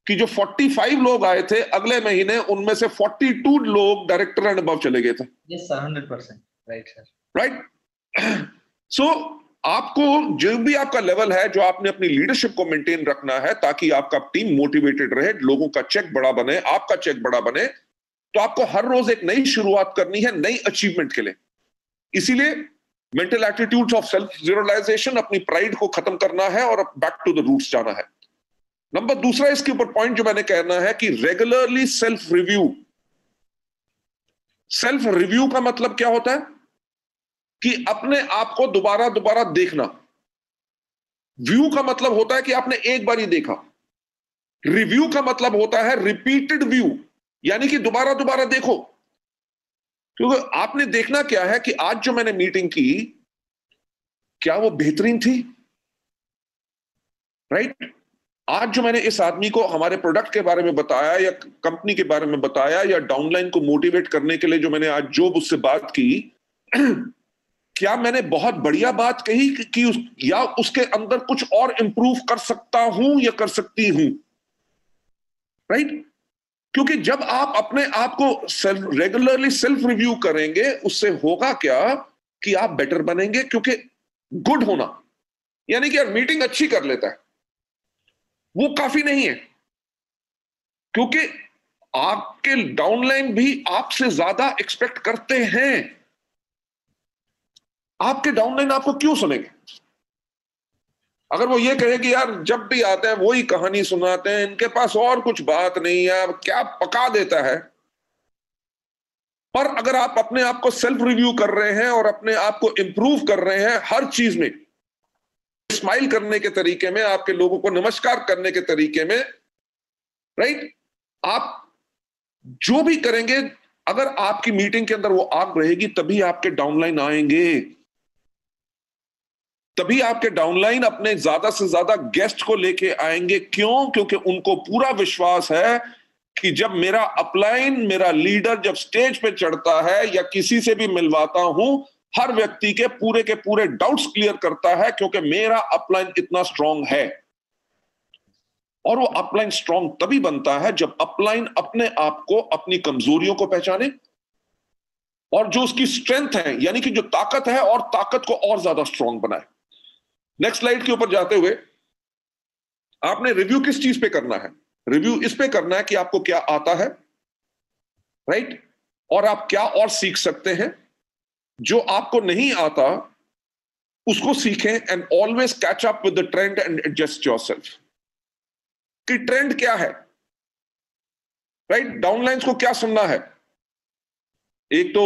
कि जो 45 लोग आए थे, अगले महीने उनमें से 42 लोग डायरेक्टर एंड अबव चले गए थे। Yes sir, 100%, right sir, right. So आपको जो भी आपका लेवल है, जो आपने अपनी लीडरशिप को मेंटेन रखना है ताकि आपका टीम मोटिवेटेड रहे, लोगों का चेक बड़ा बने, आपका चेक बड़ा बने, तो आपको हर रोज एक नई शुरुआत करनी है नई अचीवमेंट के लिए। इसीलिए mental attitude of self realization, अपनी प्राइड को खत्म करना है और बैक टू द रूट्स जाना है। नंबर दूसरा इसके ऊपर पॉइंट जो मैंने कहना है कि regularly self review. Self review का मतलब क्या होता है कि अपने आप को दोबारा दोबारा देखना। व्यू का मतलब होता है कि आपने एक बार ही देखा। रिव्यू का मतलब होता है रिपीटेड व्यू, यानी कि दोबारा दोबारा देखो। क्योंकि आपने देखना क्या है कि आज जो मैंने मीटिंग की, क्या वो बेहतरीन थी? राइट। आज जो मैंने इस आदमी को हमारे प्रोडक्ट के बारे में बताया या कंपनी के बारे में बताया या डाउनलाइन को मोटिवेट करने के लिए जो मैंने आज जो उससे बात की, क्या मैंने बहुत बढ़िया बात कही या उसके अंदर कुछ और इंप्रूव कर सकता हूं या कर सकती हूं? राइट। क्योंकि जब आप अपने आप को रेगुलरली सेल्फ रिव्यू करेंगे, उससे होगा क्या कि आप बेटर बनेंगे। क्योंकि गुड होना यानी कि यार मीटिंग अच्छी कर लेता है, वो काफी नहीं है। क्योंकि आपके डाउनलाइन भी आपसे ज्यादा एक्सपेक्ट करते हैं। आपके डाउनलाइन आपको क्यों सुनेंगे? अगर वो ये कहे कि यार जब भी आते हैं वही कहानी सुनाते हैं, इनके पास और कुछ बात नहीं है, अब क्या पका देता है। पर अगर आप अपने आप को सेल्फ रिव्यू कर रहे हैं और अपने आप को इंप्रूव कर रहे हैं हर चीज में, स्माइल करने के तरीके में, आपके लोगों को नमस्कार करने के तरीके में, राइट, आप जो भी करेंगे, अगर आपकी मीटिंग के अंदर वो आग रहेगी तभी आपके डाउनलाइन आएंगे, तभी आपके डाउनलाइन अपने ज्यादा से ज्यादा गेस्ट को लेके आएंगे। क्यों? क्योंकि उनको पूरा विश्वास है कि जब मेरा अपलाइन, मेरा लीडर जब स्टेज पे चढ़ता है या किसी से भी मिलवाता हूं, हर व्यक्ति के पूरे डाउट्स क्लियर करता है, क्योंकि मेरा अपलाइन इतना स्ट्रांग है। और वो अपलाइन स्ट्रांग तभी बनता है जब अपलाइन अपने आप को, अपनी कमजोरियों को पहचाने और जो उसकी स्ट्रेंथ है, यानी कि जो ताकत है, और ताकत को और ज्यादा स्ट्रांग बनाए। नेक्स्ट स्लाइड के ऊपर जाते हुए, आपने रिव्यू किस चीज पे करना है? रिव्यू इस पे करना है कि आपको क्या आता है, राइट, और आप क्या और सीख सकते हैं। जो आपको नहीं आता उसको सीखें, and always catch up with the trend and adjust yourself. कि ट्रेंड क्या है, राइट, डाउनलाइंस को क्या सुनना है। एक तो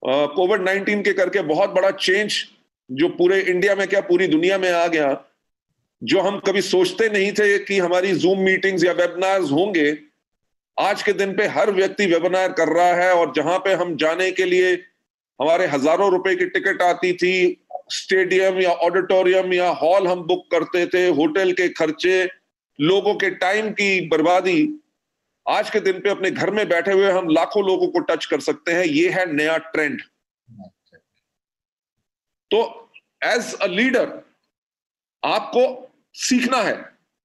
कोविड-19 के करके बहुत बड़ा चेंज जो पूरे इंडिया में क्या पूरी दुनिया में आ गया, जो हम कभी सोचते नहीं थे कि हमारी जूम मीटिंग्स या वेबिनार्स होंगे, आज के दिन पे हर व्यक्ति वेबिनार कर रहा है। और जहां पे हम जाने के लिए हमारे हजारों रुपए की टिकट आती थी, स्टेडियम या ऑडिटोरियम या हॉल हम बुक करते थे, होटल के खर्चे, लोगों के टाइम की बर्बादी, आज के दिन पे अपने घर में बैठे हुए हम लाखों लोगों को टच कर सकते हैं। ये है नया ट्रेंड। तो एज अ लीडर आपको सीखना है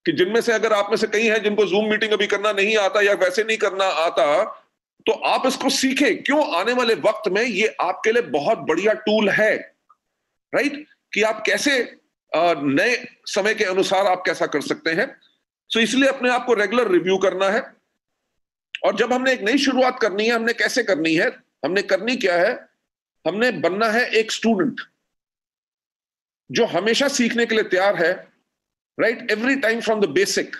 कि जिनमें से अगर आप में से कई हैं जिनको जूम मीटिंग अभी करना नहीं आता या वैसे नहीं करना आता, तो आप इसको सीखें। क्यों? आने वाले वक्त में ये आपके लिए बहुत बढ़िया टूल है, राइट, कि आप कैसे नए समय के अनुसार आप कैसा कर सकते हैं। सो इसलिए अपने आप को रेगुलर रिव्यू करना है। और जब हमने एक नई शुरुआत करनी है, हमने कैसे करनी है, हमने करनी क्या है, हमने बनना है एक स्टूडेंट जो हमेशा सीखने के लिए तैयार है, right, every time from the basic.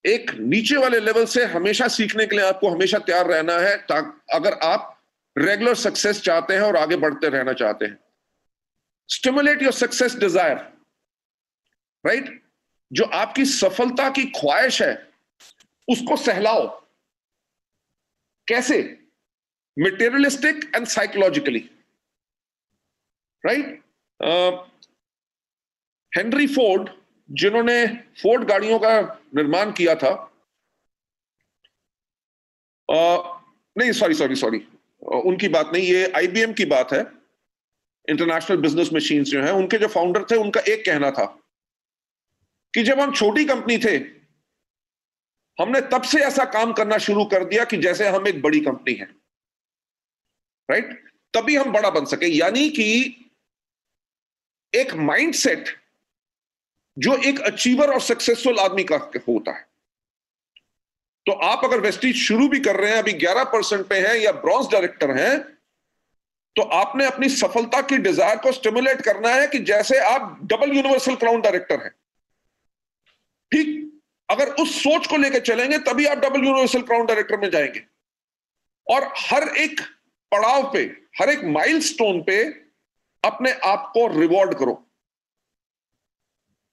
एक नीचे वाले लेवल से हमेशा सीखने के लिए आपको हमेशा तैयार रहना है, अगर आप रेगुलर सक्सेस चाहते हैं और आगे बढ़ते रहना चाहते हैं। Stimulate your success desire, right, जो आपकी सफलता की ख्वाहिश है उसको सहलाओ। कैसे? Materialistic and psychologically, right. Henry Ford, जिन्होंने फोर्ड गाड़ियों का निर्माण किया था, नहीं सॉरी, उनकी बात नहीं, ये आईबीएम की बात है। इंटरनेशनल बिजनेस मशीन्स जो है, उनके जो फाउंडर थे, उनका एक कहना था कि जब हम छोटी कंपनी थे, हमने तब से ऐसा काम करना शुरू कर दिया कि जैसे हम एक बड़ी कंपनी है, राइट, तभी हम बड़ा बन सके। यानी कि एक माइंडसेट जो एक अचीवर और सक्सेसफुल आदमी का होता है। तो आप अगर वेस्टीज शुरू भी कर रहे हैं, अभी 11% पे हैं या ब्रॉन्ज डायरेक्टर हैं, तो आपने अपनी सफलता की डिजायर को स्टिमुलेट करना है कि जैसे आप डबल यूनिवर्सल क्राउन डायरेक्टर हैं। ठीक, अगर उस सोच को लेकर चलेंगे तभी आप डबल यूनिवर्सल क्राउन डायरेक्टर में जाएंगे। और हर एक पड़ाव पे, हर एक माइलस्टोन पे अपने आप को रिवॉर्ड करो।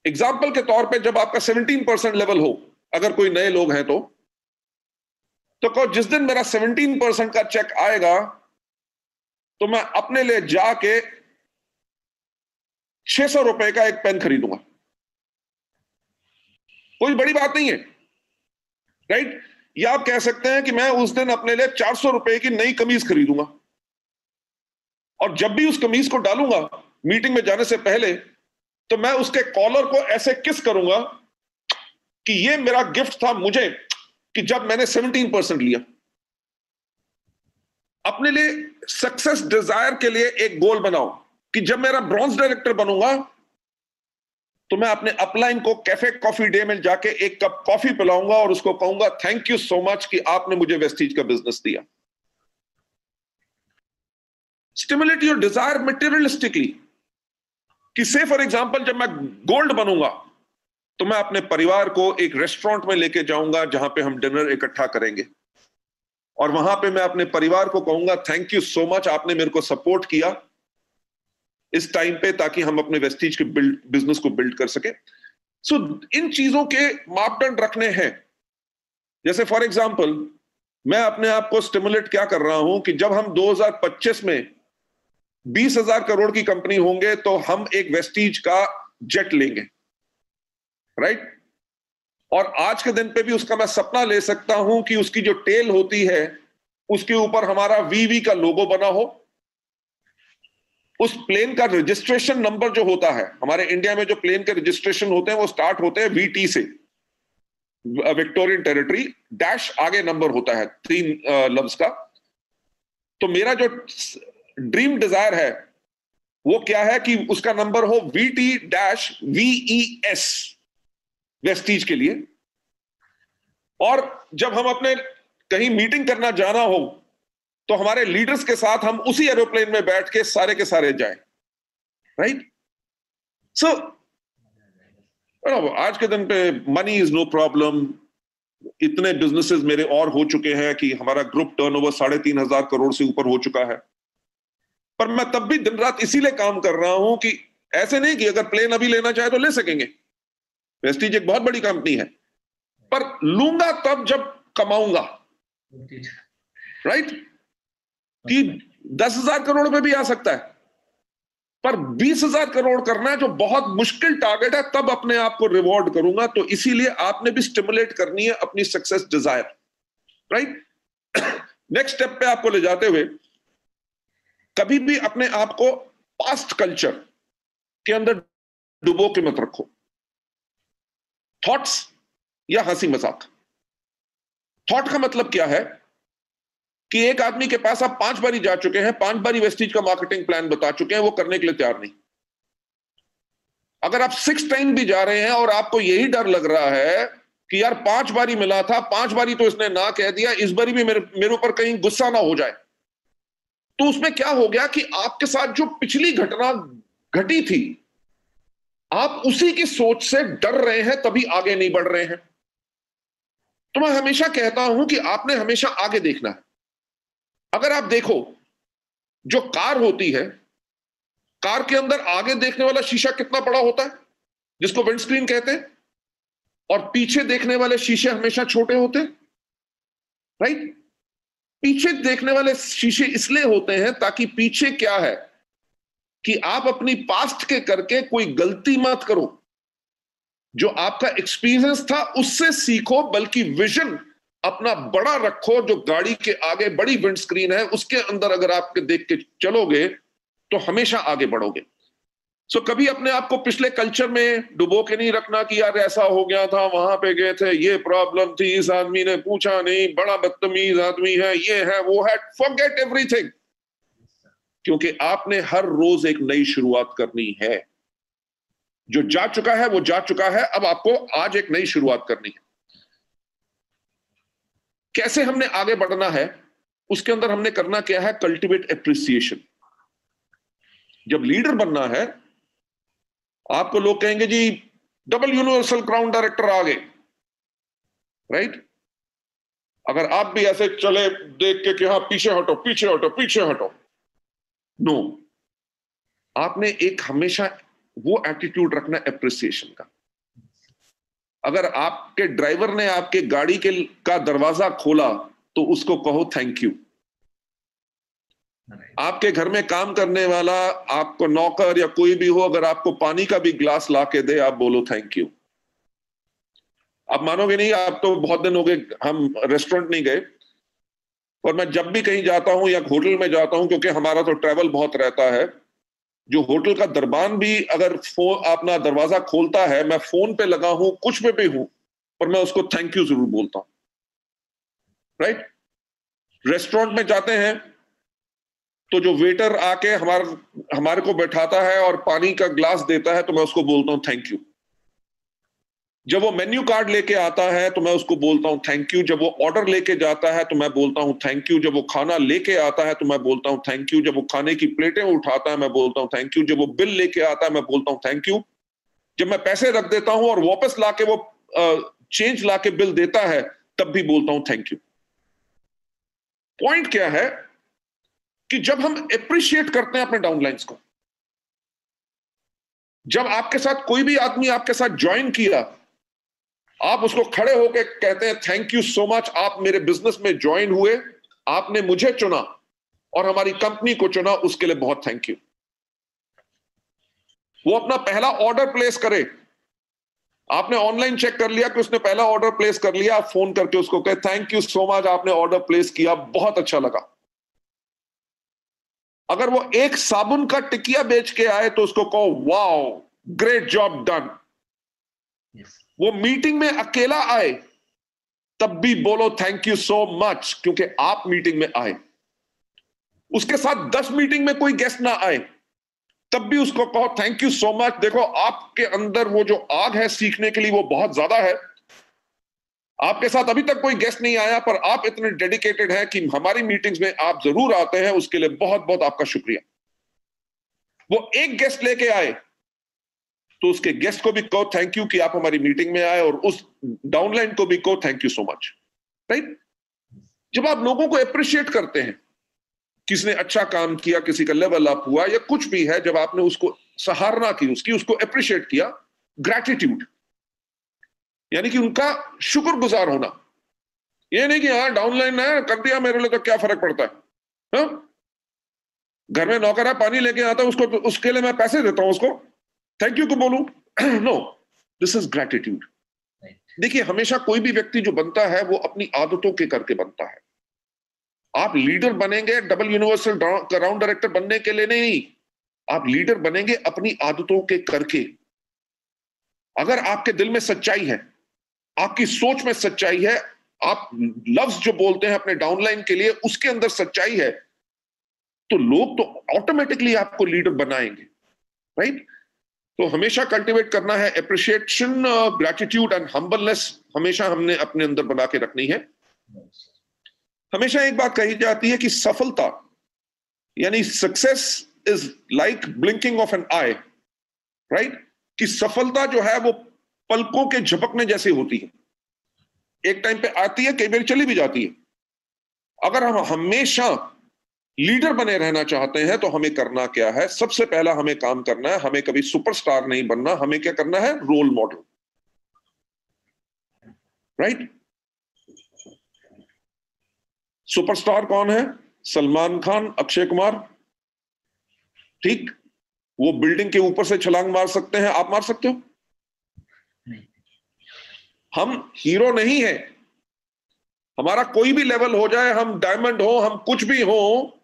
एग्जाम्पल के तौर पे, जब आपका 17% लेवल हो, अगर कोई नए लोग हैं तो कहो जिस दिन मेरा 17% का चेक आएगा तो मैं अपने लिए जाके 600 रुपए का एक पेन खरीदूंगा। कोई बड़ी बात नहीं है, राइट। या आप कह सकते हैं कि मैं उस दिन अपने लिए 400 रुपए की नई कमीज खरीदूंगा, और जब भी उस कमीज को डालूंगा मीटिंग में जाने से पहले, तो मैं उसके कॉलर को ऐसे किस करूंगा कि ये मेरा गिफ्ट था मुझे कि जब मैंने 17% लिया। अपने लिए सक्सेस डिजायर के लिए एक गोल बनाओ कि जब मेरा ब्रॉन्ज डायरेक्टर बनूंगा तो मैं अपने अपलाइन को कैफे कॉफी डे में जाके एक कप कॉफी पिलाऊंगा और उसको कहूंगा थैंक यू सो मच कि आपने मुझे वेस्टीज का बिजनेस दिया। स्टिमुलेट योर डिजायर मटेरियलिस्टिकली, कि से फॉर एग्जांपल जब मैं गोल्ड बनूंगा तो मैं अपने परिवार को एक रेस्टोरेंट में लेके जाऊंगा जहां पे हम डिनर इकट्ठा करेंगे, और वहां पे मैं अपने परिवार को कहूंगा थैंक यू सो मच, आपने मेरे को सपोर्ट किया इस टाइम पे, ताकि हम अपने वेस्टीज के बिजनेस को बिल्ड कर सके। सो इन चीजों के मापदंड रखने हैं। जैसे फॉर एग्जांपल मैं अपने आप को स्टिमुलेट क्या कर रहा हूं कि जब हम 2025 में 20,000 करोड़ की कंपनी होंगे तो हम एक वेस्टीज का जेट लेंगे, राइट? और आज के दिन पे भी उसका मैं सपना ले सकता हूं कि उसकी जो टेल होती है उसके ऊपर हमारा वीवी का लोगो बना हो, उस प्लेन का रजिस्ट्रेशन नंबर जो होता है, हमारे इंडिया में जो प्लेन के रजिस्ट्रेशन होते हैं वो स्टार्ट होते हैं वीटी से, विक्टोरियन टेरिटरी, डैश आगे नंबर होता है 3 लफ्ज का। तो मेरा जो ड्रीम डिजायर है वो क्या है कि उसका नंबर हो VT-VES, वेस्टीज के लिए। और जब हम अपने कहीं मीटिंग करना जाना हो तो हमारे लीडर्स के साथ हम उसी एरोप्लेन में बैठ के सारे जाएं, राइट? सो आज के दिन पे मनी इज नो प्रॉब्लम। इतने बिजनेसेस मेरे और हो चुके हैं कि हमारा ग्रुप टर्नओवर 3,500 करोड़ से ऊपर हो चुका है। पर मैं तब भी दिन रात इसीलिए काम कर रहा हूं कि ऐसे नहीं कि अगर प्लेन अभी लेना चाहे तो ले सकेंगे, वेस्टीज एक बहुत बड़ी कंपनी है, पर लूंगा तब जब कमाऊंगा, राइट? कि 10,000 करोड़ में भी आ सकता है, पर 20,000 करोड़ करना है जो बहुत मुश्किल टारगेट है, तब अपने आप को रिवॉर्ड करूंगा। तो इसीलिए आपने भी स्टिमुलेट करनी है अपनी success desire, right? Next step पे आपको ले जाते हुए कभी भी अपने आप को पास्ट कल्चर के अंदर डुबो के मत रखो। थॉट्स या हंसी मजाक। थॉट का मतलब क्या है कि एक आदमी के पास आप 5 बारी जा चुके हैं, 5 बारी वेस्टीज का मार्केटिंग प्लान बता चुके हैं, वो करने के लिए तैयार नहीं। अगर आप 6 टाइम भी जा रहे हैं और आपको यही डर लग रहा है कि यार 5 बारी मिला था, 5 बारी तो इसने ना कह दिया, इस बारी भी मेरे ऊपर कहीं गुस्सा ना हो जाए, तो उसमें क्या हो गया कि आपके साथ जो पिछली घटना घटी थी, आप उसी की सोच से डर रहे हैं, तभी आगे नहीं बढ़ रहे हैं। तो मैं हमेशा कहता हूं कि आपने हमेशा आगे देखना है। अगर आप देखो, जो कार होती है, कार के अंदर आगे देखने वाला शीशा कितना बड़ा होता है, जिसको विंडस्क्रीन कहते हैं, और पीछे देखने वाले शीशे हमेशा छोटे होते हैं, राइट? पीछे देखने वाले शीशे इसलिए होते हैं ताकि पीछे क्या है कि आप अपनी पास्ट के करके कोई गलती मत करो, जो आपका एक्सपीरियंस था उससे सीखो, बल्कि विजन अपना बड़ा रखो। जो गाड़ी के आगे बड़ी विंडस्क्रीन है उसके अंदर अगर आप देख के चलोगे तो हमेशा आगे बढ़ोगे। सो कभी अपने आप को पिछले कल्चर में डुबो के नहीं रखना कि यार ऐसा हो गया था, वहां पे गए थे, ये प्रॉब्लम थी, इस आदमी ने पूछा नहीं, बड़ा बदतमीज आदमी है, ये है वो है। फॉरगेट एवरीथिंग, क्योंकि आपने हर रोज एक नई शुरुआत करनी है। जो जा चुका है वो जा चुका है, अब आपको आज एक नई शुरुआत करनी है। कैसे हमने आगे बढ़ना है, उसके अंदर हमने करना क्या है, कल्टिवेट एप्रिसिएशन। जब लीडर बनना है, आपको लोग कहेंगे जी डबल यूनिवर्सल क्राउन डायरेक्टर आ गए, राइट? अगर आप भी ऐसे चले देख के कि हाँ पीछे हटो पीछे हटो पीछे हटो, नो, आपने एक हमेशा वो एटीट्यूड रखना एप्रिसिएशन का। अगर आपके ड्राइवर ने आपके गाड़ी का दरवाजा खोला तो उसको कहो थैंक यू। आपके घर में काम करने वाला, आपको नौकर या कोई भी हो, अगर आपको पानी का भी ग्लास ला के दे, आप बोलो थैंक यू। आप मानोगे नहीं, आप तो बहुत दिन हो गए हम रेस्टोरेंट नहीं गए, और मैं जब भी कहीं जाता हूं या होटल में जाता हूं, क्योंकि हमारा तो ट्रैवल बहुत रहता है, जो होटल का दरबान भी अगर अपना दरवाजा खोलता है, मैं फोन पे लगा हूं, कुछ में भी हूं, पर मैं उसको थैंक यू जरूर बोलता हूं, राइट? रेस्टोरेंट में जाते हैं तो जो वेटर आके हमारे को बैठाता है और पानी का ग्लास देता है, तो मैं उसको बोलता हूं थैंक यू। जब वो मेन्यू कार्ड लेके आता है तो मैं उसको बोलता हूं थैंक यू। जब वो ऑर्डर लेके जाता है तो मैं बोलता हूं थैंक यू। जब वो खाना लेके आता है तो मैं बोलता हूं थैंक यू। जब वो खाने की प्लेटें उठाता है मैं बोलता हूं थैंक यू। जब वो बिल लेके आता है मैं बोलता हूं थैंक यू। जब मैं पैसे रख देता हूं और वापस लाके वो चेंज लाके बिल देता है तब भी बोलता हूं थैंक यू। पॉइंट क्या है कि जब हम अप्रिशिएट करते हैं अपने डाउनलाइंस को, जब आपके साथ कोई भी आदमी आपके साथ ज्वाइन किया, आप उसको खड़े होकर कहते हैं थैंक यू सो मच, आप मेरे बिजनेस में ज्वाइन हुए, आपने मुझे चुना और हमारी कंपनी को चुना, उसके लिए बहुत थैंक यू। वो अपना पहला ऑर्डर प्लेस करे, आपने ऑनलाइन चेक कर लिया कि उसने पहला ऑर्डर प्लेस कर लिया, आप फोन करके उसको कहे थैंक यू सो मच, आपने ऑर्डर प्लेस किया, बहुत अच्छा लगा। अगर वो एक साबुन का टिकिया बेच के आए तो उसको कहो वाओ ग्रेट जॉब डन। वो मीटिंग में अकेला आए तब भी बोलो थैंक यू सो मच, क्योंकि आप मीटिंग में आए। उसके साथ 10 मीटिंग में कोई गेस्ट ना आए तब भी उसको कहो थैंक यू सो मच। देखो आपके अंदर वो जो आग है सीखने के लिए वो बहुत ज्यादा है। आपके साथ अभी तक कोई गेस्ट नहीं आया पर आप इतने डेडिकेटेड हैं कि हमारी मीटिंग्स में आप जरूर आते हैं, उसके लिए बहुत बहुत आपका शुक्रिया। वो एक गेस्ट लेके आए तो उसके गेस्ट को भी कहो थैंक यू कि आप हमारी मीटिंग में आए, और उस डाउनलाइन को भी कहो thank you so much. Right? जब आप लोगों को अप्रिशिएट करते हैं, किसी ने अच्छा काम किया, किसी का लेवल अप हुआ या कुछ भी है, जब आपने उसको सराहना की, उसको अप्रिशिएट किया, ग्रैटिट्यूड यानी कि उनका शुक्रगुजार होना। ये नहीं कि हाँ डाउनलाइन है कर दिया मेरे लिए तो क्या फर्क पड़ता है, हाँ? घर में नौकर है पानी लेके आता है उसको, उसके लिए मैं पैसे देता हूं, उसको थैंक यू को बोलूं? No, this is gratitude. देखिए हमेशा कोई भी व्यक्ति जो बनता है वो अपनी आदतों के करके बनता है। आप लीडर बनेंगे डबल यूनिवर्सल राउंड डायरेक्टर बनने के लिए नहीं, आप लीडर बनेंगे अपनी आदतों के करके। अगर आपके दिल में सच्चाई है, आपकी सोच में सच्चाई है, आप लफ्ज जो बोलते हैं अपने डाउनलाइन के लिए उसके अंदर सच्चाई है, तो लोग तो ऑटोमेटिकली आपको लीडर बनाएंगे। राइट? तो हमेशा कल्टीवेट करना है एप्रिशिएशन, ग्रैटिट्यूड एंड हम्बलनेस, हमेशा हमने अपने अंदर बना के रखनी है। हमेशा एक बात कही जाती है कि सफलता यानी success is like blinking of an eye. Right? कि सफलता जो है वो पलकों के झपकने जैसी होती है, एक टाइम पे आती है, कई बार चली भी जाती है। अगर हम हमेशा लीडर बने रहना चाहते हैं तो हमें करना क्या है? सबसे पहला हमें काम करना है, हमें कभी सुपरस्टार नहीं बनना, हमें क्या करना है? Role model. राइट? सुपरस्टार कौन है? सलमान खान, अक्षय कुमार। ठीक? वो बिल्डिंग के ऊपर से छलांग मार सकते हैं, आप मार सकते हो? हम हीरो नहीं है, हमारा कोई भी लेवल हो जाए, हम डायमंड हो, हम कुछ भी हो,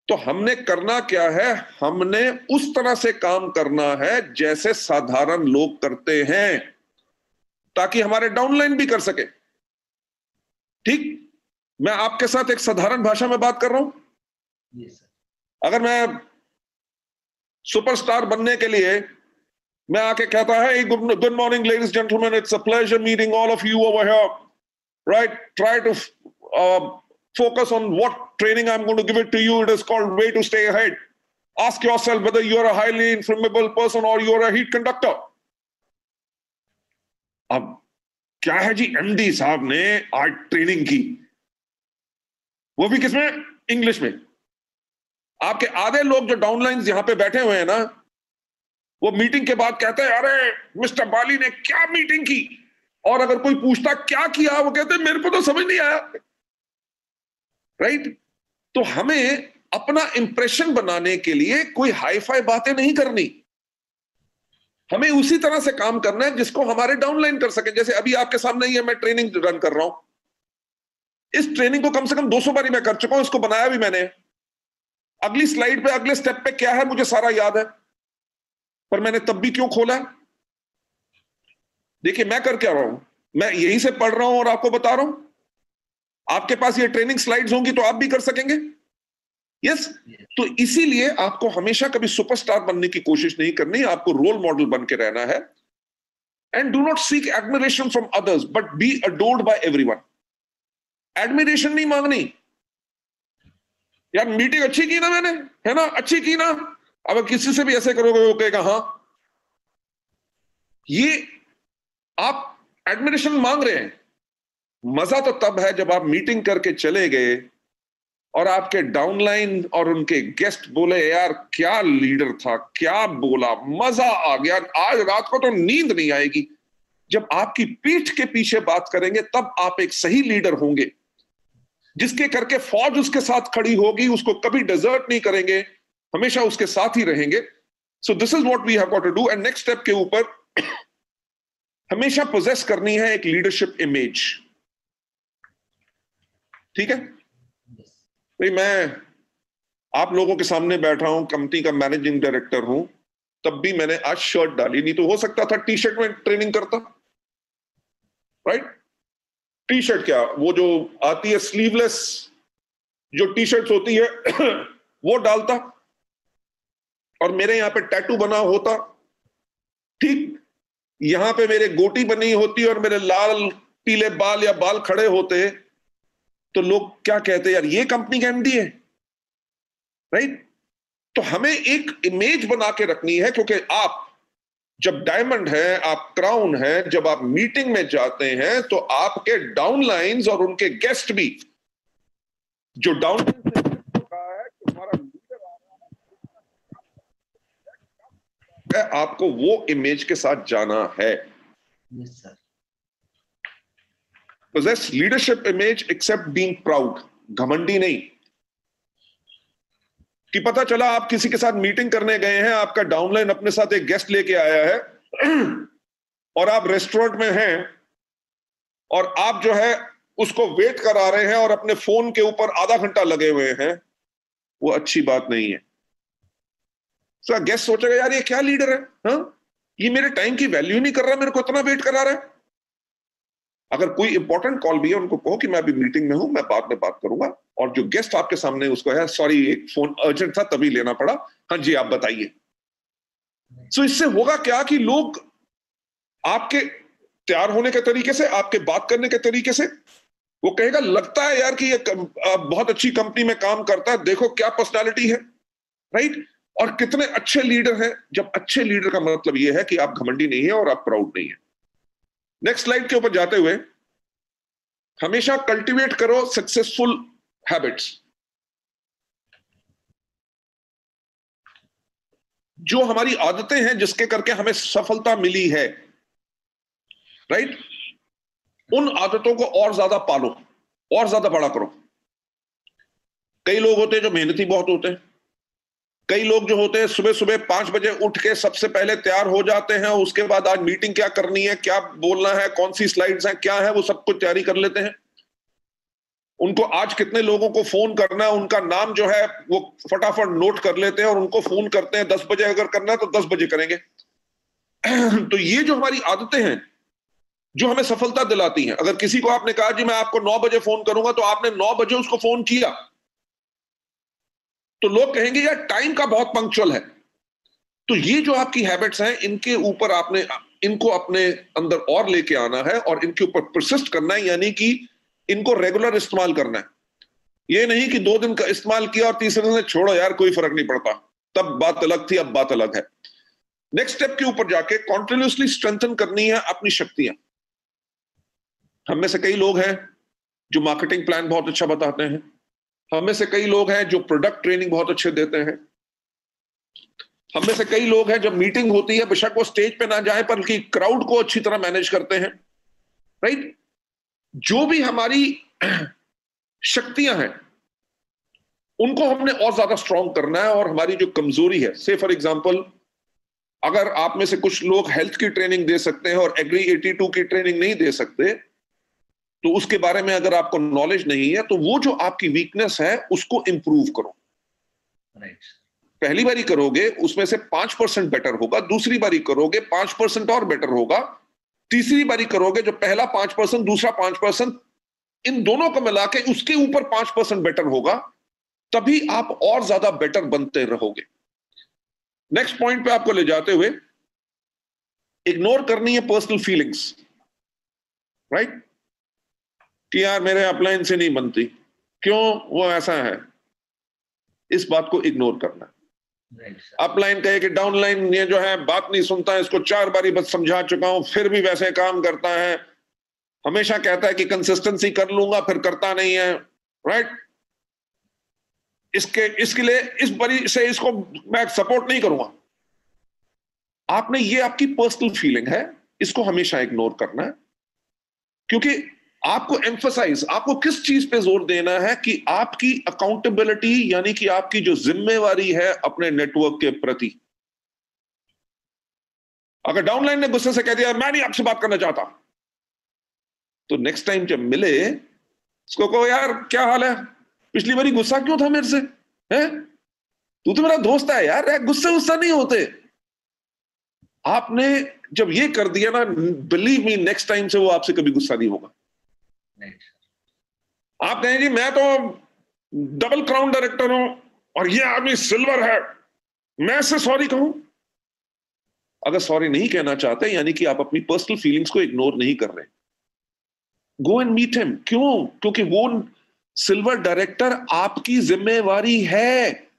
तो हमने करना क्या है? हमने उस तरह से काम करना है जैसे साधारण लोग करते हैं, ताकि हमारे डाउनलाइन भी कर सके। ठीक? मैं आपके साथ एक साधारण भाषा में बात कर रहा हूं। अगर मैं सुपरस्टार बनने के लिए मैं आके कहता है good morning ladies gentleman, it's a pleasure meeting all of you over here, right? Try to focus on what training I'm going to give it to you. It is called way to stay ahead. Ask yourself whether you're a highly inflammable person or you're a heat conductor. अब क्या है जी, MD साहब ने आज training की, वो भी किसमें? इंग्लिश में। आपके आधे लोग जो डाउनलाइंस यहां पे बैठे हुए हैं ना, वो मीटिंग के बाद कहते हैं अरे मिस्टर बाली ने क्या मीटिंग की, और अगर कोई पूछता क्या किया, वो कहते हैं मेरे को तो समझ नहीं आया। राइट? तो हमें अपना इंप्रेशन बनाने के लिए कोई हाई फाई बातें नहीं करनी, हमें उसी तरह से काम करना है जिसको हमारे डाउनलाइन कर सके। जैसे अभी आपके सामने ही है, मैं ट्रेनिंग रन कर रहा हूं, इस ट्रेनिंग को कम से कम 200 बारी मैं कर चुका हूं, इसको बनाया भी मैंने। अगली स्लाइड पे अगले स्टेप पे क्या है मुझे सारा याद है, पर मैंने तब भी क्यों खोला? देखिए मैं कर क्या रहा हूं, मैं यहीं से पढ़ रहा हूं और आपको बता रहा हूं। आपके पास ये ट्रेनिंग स्लाइड्स होंगी तो आप भी कर सकेंगे। यस? तो इसीलिए आपको हमेशा कभी सुपरस्टार बनने की कोशिश नहीं करनी, आपको रोल मॉडल बन के रहना है। And do not seek admiration from others, but be adored by everyone. Admiration नहीं मांगनी। यार मीटिंग अच्छी की ना मैंने, है ना, अच्छी की ना। अब किसी से भी ऐसे करोगे वो कहेगा हाँ। ये आप एडमिरेशन मांग रहे हैं। मजा तो तब है जब आप मीटिंग करके चले गए और आपके डाउनलाइन और उनके गेस्ट बोले यार क्या लीडर था, क्या बोला, मजा आ गया, आज रात को तो नींद नहीं आएगी। जब आपकी पीठ के पीछे बात करेंगे तब आप एक सही लीडर होंगे, जिसके करके फौज उसके साथ खड़ी होगी, उसको कभी डिजर्ट नहीं करेंगे, हमेशा उसके साथ ही रहेंगे। So this is what we have got to do. And next step के ऊपर हमेशा पोजेस करनी है एक लीडरशिप इमेज। ठीक है भाई, मैं आप लोगों के सामने बैठा हूं, कंपनी का मैनेजिंग डायरेक्टर हूं, तब भी मैंने आज शर्ट डाली, नहीं तो हो सकता था टी शर्ट में ट्रेनिंग करता, राइट? टी शर्ट क्या, वो जो आती है स्लीवलेस जो टी शर्ट्स होती है वो डालता, और मेरे यहां पे टैटू बना होता, ठीक यहां पे मेरे गोटी बनी होती और मेरे लाल पीले बाल या बाल खड़े होते, तो लोग क्या कहते, यार ये कंपनी का एमडी है, राइट? तो हमें एक इमेज बना के रखनी है, क्योंकि आप जब डायमंड है, आप क्राउन है, जब आप मीटिंग में जाते हैं तो आपके डाउनलाइंस और उनके गेस्ट भी, जो डाउनलाइन से कहा है कि हमारा लीडर आ रहा है, आपको वो इमेज के साथ जाना है। Yes sir. Possess leadership image except being proud, घमंडी नहीं। कि पता चला आप किसी के साथ मीटिंग करने गए हैं, आपका डाउनलाइन अपने साथ एक गेस्ट लेके आया है और आप रेस्टोरेंट में हैं और आप जो है उसको वेट करा रहे हैं और अपने फोन के ऊपर आधा घंटा लगे हुए हैं, वो अच्छी बात नहीं है। तो गेस्ट सोचेगा यार ये क्या लीडर है, हाँ? ये मेरे टाइम की वैल्यू नहीं कर रहा, मेरे को इतना वेट करा रहा है। अगर कोई इंपॉर्टेंट कॉल भी है, उनको कहो कि मैं अभी मीटिंग में हूं, मैं बाद में बात करूंगा, और जो गेस्ट आपके सामने उसको है, सॉरी एक फोन अर्जेंट था तभी लेना पड़ा, हाँ जी आप बताइए। सो इससे होगा क्या कि लोग आपके तैयार होने के तरीके से, आपके बात करने के तरीके से, वो कहेगा लगता है यार कि ये बहुत अच्छी कंपनी में काम करता है, देखो क्या पर्सनालिटी है, राइट? और कितने अच्छे लीडर हैं। जब अच्छे लीडर का मतलब यह है कि आप घमंडी नहीं है और आप प्राउड नहीं है। नेक्स्ट स्लाइड के ऊपर जाते हुए, हमेशा कल्टीवेट करो सक्सेसफुल हैबिट्स। जो हमारी आदतें हैं जिसके करके हमें सफलता मिली है, राइट? उन आदतों को और ज्यादा पालो, और ज्यादा बड़ा करो। कई लोग होते हैं जो मेहनती बहुत होते हैं, कई लोग जो होते हैं सुबह सुबह 5 बजे उठ के सबसे पहले तैयार हो जाते हैं, उसके बाद आज मीटिंग क्या करनी है, क्या बोलना है, कौन सी स्लाइड्स हैं, क्या है, वो सब कुछ तैयारी कर लेते हैं। उनको आज कितने लोगों को फोन करना है, उनका नाम जो है वो फटाफट नोट कर लेते हैं और उनको फोन करते हैं। 10 बजे अगर करना है तो 10 बजे करेंगे। तो ये जो हमारी आदतें हैं जो हमें सफलता दिलाती हैं। अगर किसी को आपने कहा जी मैं आपको 9 बजे फोन करूंगा, तो आपने 9 बजे उसको फोन किया, तो लोग कहेंगे यार टाइम का बहुत पंक्चुअल है। तो ये जो आपकी हैबिट्स हैं, इनके ऊपर आपने इनको अपने अंदर और लेके आना है और इनके ऊपर परसिस्ट करना है, यानी कि इनको रेगुलर इस्तेमाल करना है। ये नहीं कि 2 दिन का इस्तेमाल किया और तीसरे दिन छोड़ो यार कोई फर्क नहीं पड़ता, तब बात अलग थी, अब बात अलग है। नेक्स्ट स्टेप के ऊपर जाके कॉन्टिन्यूसली स्ट्रेंथन करनी है अपनी शक्तियां। हम में से कई लोग हैं जो मार्केटिंग प्लान बहुत अच्छा बताते हैं, हम में से कई लोग हैं जो प्रोडक्ट ट्रेनिंग बहुत अच्छे देते हैं, हम में से कई लोग हैं जब मीटिंग होती है बेशक वो स्टेज पे ना जाए पर कि क्राउड को अच्छी तरह मैनेज करते हैं, राइट? जो भी हमारी शक्तियां हैं उनको हमने और ज्यादा स्ट्रॉन्ग करना है, और हमारी जो कमजोरी है, से फॉर एग्जांपल अगर आप में से कुछ लोग हेल्थ की ट्रेनिंग दे सकते हैं और एग्री 82 की ट्रेनिंग नहीं दे सकते, तो उसके बारे में अगर आपको नॉलेज नहीं है तो वो जो आपकी वीकनेस है उसको इंप्रूव करो। राइट। पहली बारी करोगे उसमें से 5% बेटर होगा, दूसरी बारी करोगे 5% और बेटर होगा, तीसरी बारी करोगे जो पहला 5% दूसरा 5%, इन दोनों को मिला के उसके ऊपर 5% बेटर होगा, तभी आप और ज्यादा बेटर बनते रहोगे। नेक्स्ट पॉइंट पे आपको ले जाते हुए, इग्नोर करनी है पर्सनल फीलिंग्स, राइट? कि यार मेरे अपलाइन से नहीं बनती, क्यों, वो ऐसा है, इस बात को इग्नोर करना। Right sir. अपलाइन कहे कि डाउनलाइन ये जो है बात नहीं सुनता है, इसको 4 बारी बस समझा चुका हूं फिर भी वैसे काम करता है, हमेशा कहता है कि कंसिस्टेंसी कर लूंगा फिर करता नहीं है, राइट? इसके लिए इस बड़ी से इसको मैं सपोर्ट नहीं करूंगा। आपने, ये आपकी पर्सनल फीलिंग है, इसको हमेशा इग्नोर करना है, क्योंकि आपको एम्फसाइज, आपको किस चीज पे जोर देना है कि आपकी अकाउंटेबिलिटी, यानी कि आपकी जो जिम्मेवारी है अपने नेटवर्क के प्रति। अगर डाउनलाइन ने गुस्से से कह दिया मैं नहीं आपसे बात करना चाहता, तो नेक्स्ट टाइम जब मिले उसको कहो यार क्या हाल है, पिछली बारी गुस्सा क्यों था मेरे से, है? तू तो मेरा दोस्त है यार, गुस्सा नहीं होते। आपने जब ये कर दिया ना, बिलीव मी, नेक्स्ट टाइम से वो आपसे कभी गुस्सा नहीं होगा। राइट। आप कहें जी मैं तो डबल क्राउन डायरेक्टर हूं और ये आदमी सिल्वर है, मैं इससे सॉरी कहूं? अगर सॉरी नहीं कहना चाहते, यानी कि आप अपनी पर्सनल फीलिंग्स को इग्नोर नहीं कर रहे। Go and meet him. क्यों? क्योंकि वो सिल्वर डायरेक्टर आपकी जिम्मेवारी है,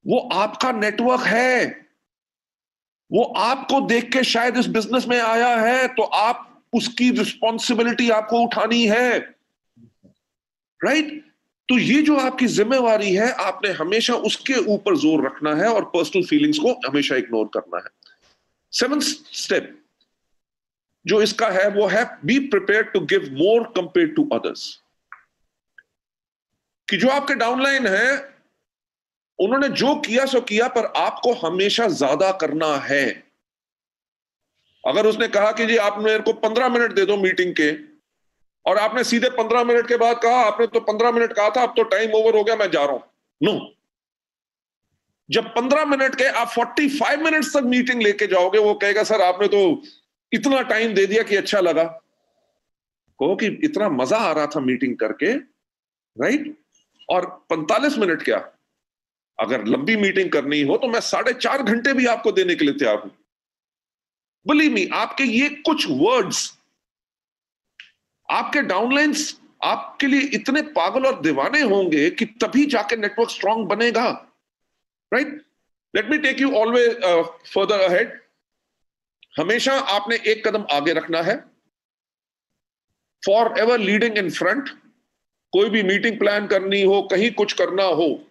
वो आपका नेटवर्क है, वो आपको देख के शायद इस बिजनेस में आया है, तो आप उसकी रिस्पॉन्सिबिलिटी आपको उठानी है, राइट? तो ये जो आपकी जिम्मेवारी है, आपने हमेशा उसके ऊपर जोर रखना है और पर्सनल फीलिंग्स को हमेशा इग्नोर करना है। 7th स्टेप जो इसका है वो है be prepare to give more compare to others. कि जो आपके डाउनलाइन है उन्होंने जो किया सो किया, पर आपको हमेशा ज्यादा करना है। अगर उसने कहा कि जी आप मेरे को 15 मिनट दे दो मीटिंग के, और आपने सीधे 15 मिनट के बाद कहा आपने तो 15 मिनट कहा था, अब तो टाइम ओवर हो गया मैं जा रहा हूं, नो। जब 15 मिनट के आप 45 मिनट्स तक मीटिंग लेके जाओगे, वो कहेगा सर आपने तो इतना टाइम दे दिया कि अच्छा लगा। कहो कि इतना मजा आ रहा था मीटिंग करके, राइट? और 45 मिनट क्या, अगर लंबी मीटिंग करनी हो तो मैं 4.5 घंटे भी आपको देने के लिए तैयार हूं। बिलीव मी, आपके ये कुछ वर्ड्स, आपके डाउनलाइंस आपके लिए इतने पागल और दीवाने होंगे कि तभी जाके नेटवर्क स्ट्रांग बनेगा, right? Let me take you always further ahead. हमेशा आपने एक कदम आगे रखना है, forever leading in front. कोई भी मीटिंग प्लान करनी हो, कहीं कुछ करना हो,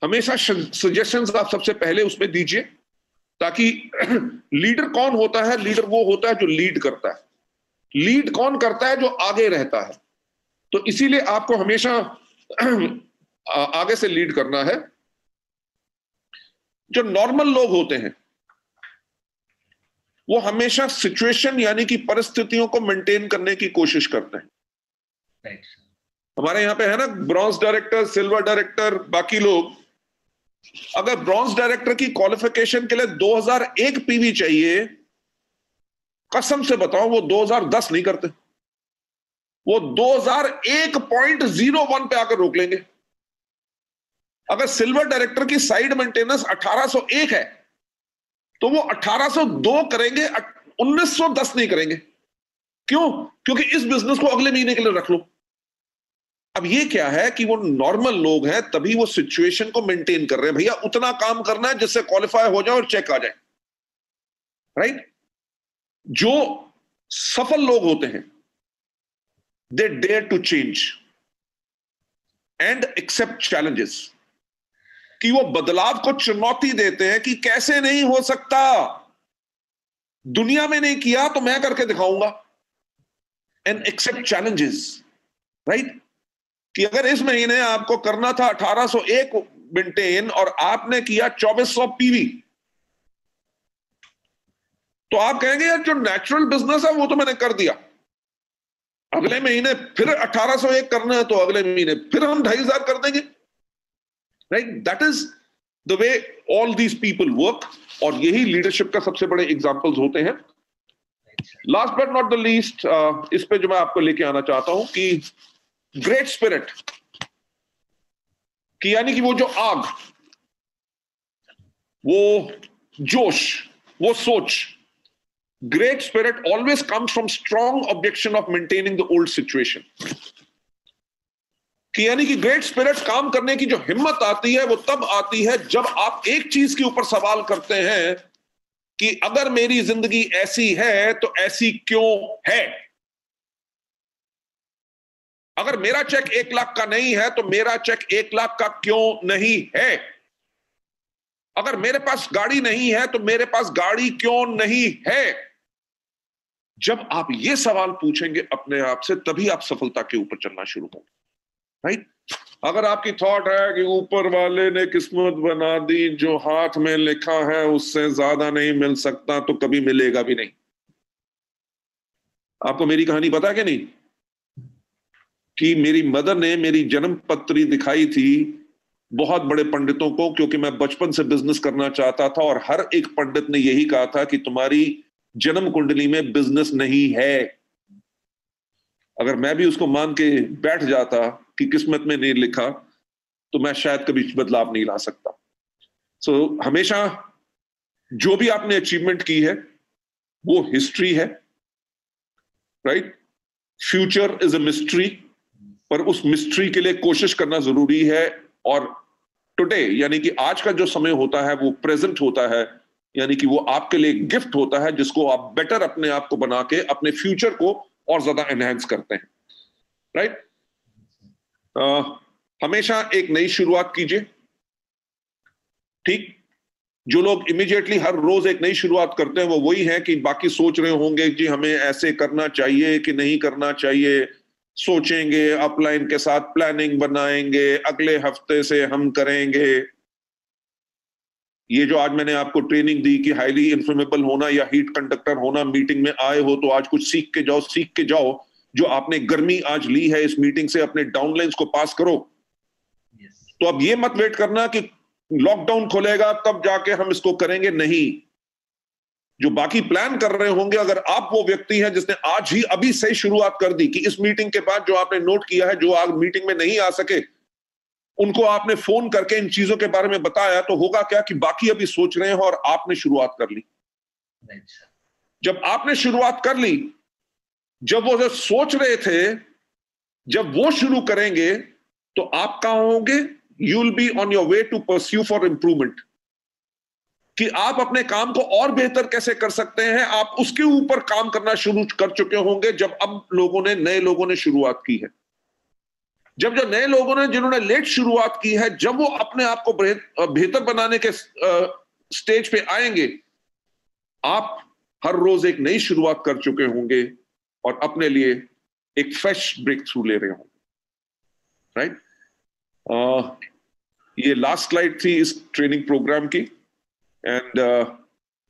हमेशा सजेशंस आप सबसे पहले उसमें दीजिए, ताकि लीडर कौन होता है? लीडर वो होता है जो लीड करता है। लीड कौन करता है? जो आगे रहता है। तो इसीलिए आपको हमेशा आगे से लीड करना है। जो नॉर्मल लोग होते हैं वो हमेशा सिचुएशन, यानी कि परिस्थितियों को मेंटेन करने की कोशिश करते हैं। राइट। हमारे यहां पे है ना ब्रॉन्ज डायरेक्टर, सिल्वर डायरेक्टर, बाकी लोग। अगर ब्रॉन्ज डायरेक्टर की क्वालिफिकेशन के लिए 2001 पीवी चाहिए, कसम से बताओ वो 2010 नहीं करते, वो 2001.01 पे आकर रोक लेंगे। अगर सिल्वर डायरेक्टर की साइड मेंटेनेंस 1801 है तो वो 1802 करेंगे, 1910 नहीं करेंगे। क्यों? क्योंकि इस बिजनेस को अगले महीने के लिए रख लो। अब ये क्या है कि वो नॉर्मल लोग हैं, तभी वो सिचुएशन को मेंटेन कर रहे हैं। भैया उतना काम करना है जिससे क्वालिफाई हो जाए और चेक आ जाए, राइट? जो सफल लोग होते हैं, they dare to change and accept challenges. कि वो बदलाव को चुनौती देते हैं कि कैसे नहीं हो सकता, दुनिया में नहीं किया तो मैं करके दिखाऊंगा। And accept challenges, right? कि अगर इस महीने आपको करना था 1801 मेंटेन और आपने किया 2400 पीवी, तो आप कहेंगे यार जो नेचुरल बिजनेस है वो तो मैंने कर दिया, अगले महीने फिर 1801 करना है तो अगले महीने फिर हम 2500 कर देंगे, right? That is the way all these people work, और यही लीडरशिप का सबसे बड़े एग्जांपल्स होते हैं। Last but not the least, इस पे जो मैं आपको लेके आना चाहता हूं कि ग्रेट स्पिरिट, कि यानी कि वो जो आग, वो जोश, वो सोच, Great spirit always comes from strong objection of maintaining the old situation. कि यानी कि ग्रेट स्पिरिट काम करने की जो हिम्मत आती है वो तब आती है जब आप एक चीज के ऊपर सवाल करते हैं कि अगर मेरी जिंदगी ऐसी है तो ऐसी क्यों है। अगर मेरा चेक 1 लाख का नहीं है तो मेरा चेक 1 लाख का क्यों नहीं है। अगर मेरे पास गाड़ी नहीं है तो मेरे पास गाड़ी क्यों नहीं है। जब आप ये सवाल पूछेंगे अपने आप से तभी आप सफलता के ऊपर चलना शुरू करेंगे, राइट। अगर आपकी थॉट है कि ऊपर वाले ने किस्मत बना दी, जो हाथ में लिखा है उससे ज्यादा नहीं मिल सकता, तो कभी मिलेगा भी नहीं। आपको मेरी कहानी पता है कि नहीं, कि मेरी मदर ने मेरी जन्म पत्री दिखाई थी बहुत बड़े पंडितों को, क्योंकि मैं बचपन से बिजनेस करना चाहता था और हर एक पंडित ने यही कहा था कि तुम्हारी जन्म कुंडली में बिजनेस नहीं है। अगर मैं भी उसको मान के बैठ जाता कि किस्मत में नहीं लिखा तो मैं शायद कभी बदलाव नहीं ला सकता। सो हमेशा जो भी आपने अचीवमेंट की है वो हिस्ट्री है, right. Future is a mystery, पर उस मिस्ट्री के लिए कोशिश करना जरूरी है। और टुडे यानी कि आज का जो समय होता है वो प्रेजेंट होता है, यानी कि वो आपके लिए गिफ्ट होता है जिसको आप बेटर अपने आप को बना के अपने फ्यूचर को और ज्यादा एनहांस करते हैं, राइट। हमेशा एक नई शुरुआत कीजिए, ठीक। जो लोग इमीडिएटली हर रोज एक नई शुरुआत करते हैं वो वही है कि बाकी सोच रहे होंगे जी हमें ऐसे करना चाहिए कि नहीं करना चाहिए, सोचेंगे, अपलाइन के साथ प्लानिंग बनाएंगे, अगले हफ्ते से हम करेंगे। ये जो आज मैंने आपको ट्रेनिंग दी कि हाईली इन्फ्लेमेबल होना या हीट कंडक्टर होना, मीटिंग में आए हो तो आज कुछ सीख के जाओ, सीख के जाओ। जो आपने गर्मी आज ली है इस मीटिंग से, अपने डाउनलाइंस को पास करो। तो अब ये मत वेट करना कि लॉकडाउन खोलेगा तब जाके हम इसको करेंगे, नहीं। जो बाकी प्लान कर रहे होंगे, अगर आप वो व्यक्ति हैं जिसने आज ही अभी से शुरुआत कर दी कि इस मीटिंग के बाद जो आपने नोट किया है, जो आज मीटिंग में नहीं आ सके उनको आपने फोन करके इन चीजों के बारे में बताया, तो होगा क्या कि बाकी अभी सोच रहे हैं और आपने शुरुआत कर ली। जब आपने शुरुआत कर ली, जब वो जो सोच रहे थे जब वो शुरू करेंगे तो आप कहां होंगे? You will be on your way to pursue for improvement, कि आप अपने काम को और बेहतर कैसे कर सकते हैं, आप उसके ऊपर काम करना शुरू कर चुके होंगे। जब अब नए लोगों ने शुरुआत की है, जब जो नए लोगों ने जिन्होंने लेट शुरुआत की है, जब वो अपने आप को बेहतर बनाने के स्टेज पे आएंगे, आप हर रोज एक नई शुरुआत कर चुके होंगे और अपने लिए एक फ्रेश ब्रेक थ्रू ले रहे होंगे, राइट। ये लास्ट स्लाइड थी इस ट्रेनिंग प्रोग्राम की। एंड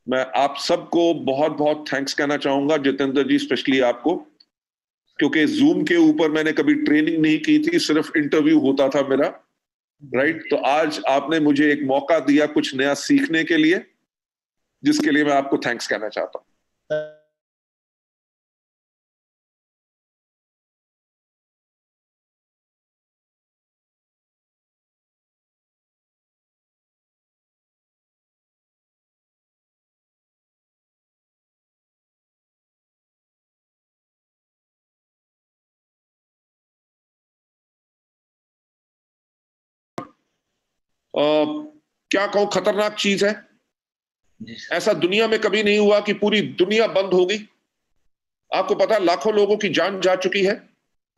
मैं आप सबको बहुत बहुत थैंक्स कहना चाहूंगा, जितेंद्र जी स्पेशली आपको, क्योंकि जूम के ऊपर मैंने कभी ट्रेनिंग नहीं की थी, सिर्फ इंटरव्यू होता था मेरा, राइट। तो आज आपने मुझे एक मौका दिया कुछ नया सीखने के लिए, जिसके लिए मैं आपको थैंक्स कहना चाहता हूं। क्या कहूं, खतरनाक चीज है। ऐसा दुनिया में कभी नहीं हुआ कि पूरी दुनिया बंद होगी। आपको पता है लाखों लोगों की जान जा चुकी है।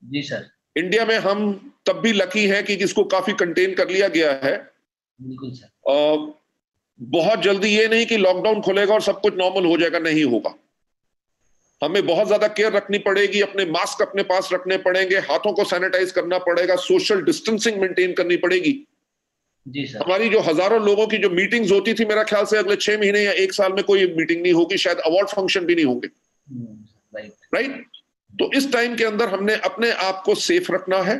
जी सर। इंडिया में हम तब भी लकी हैं कि इसको काफी कंटेन कर लिया गया है। बिल्कुल सर। बहुत जल्दी ये नहीं कि लॉकडाउन खुलेगा और सब कुछ नॉर्मल हो जाएगा, नहीं होगा। हमें बहुत ज्यादा केयर रखनी पड़ेगी, अपने मास्क अपने पास रखने पड़ेंगे, हाथों को सैनिटाइज करना पड़ेगा, सोशल डिस्टेंसिंग मेंटेन करनी पड़ेगी। जी सर। हमारी जो हजारों लोगों की जो मीटिंग्स होती थी, मेरा ख्याल से अगले 6 महीने या 1 साल में कोई मीटिंग नहीं होगी, शायद अवार्ड फंक्शन भी नहीं होंगे, राइट। तो इस टाइम के अंदर हमने अपने आप को सेफ रखना है,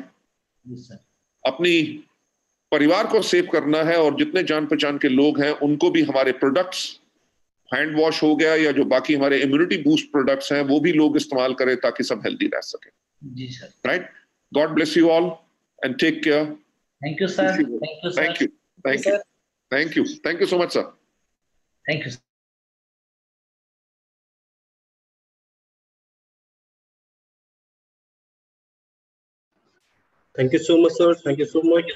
अपनी परिवार को सेफ करना है, और जितने जान पहचान के लोग हैं उनको भी हमारे प्रोडक्ट्स, हैंड वॉश हो गया या जो बाकी हमारे इम्यूनिटी बूस्ट प्रोडक्ट्स हैं वो भी लोग इस्तेमाल करें ताकि सब हेल्दी रह सके। जी sir. Right. God bless you all and take care. Thank you sir. Thank you sir. Thank you, thank you, thank you, thank you so much sir. Thank you. Thank you so much, sir. Thank you so much.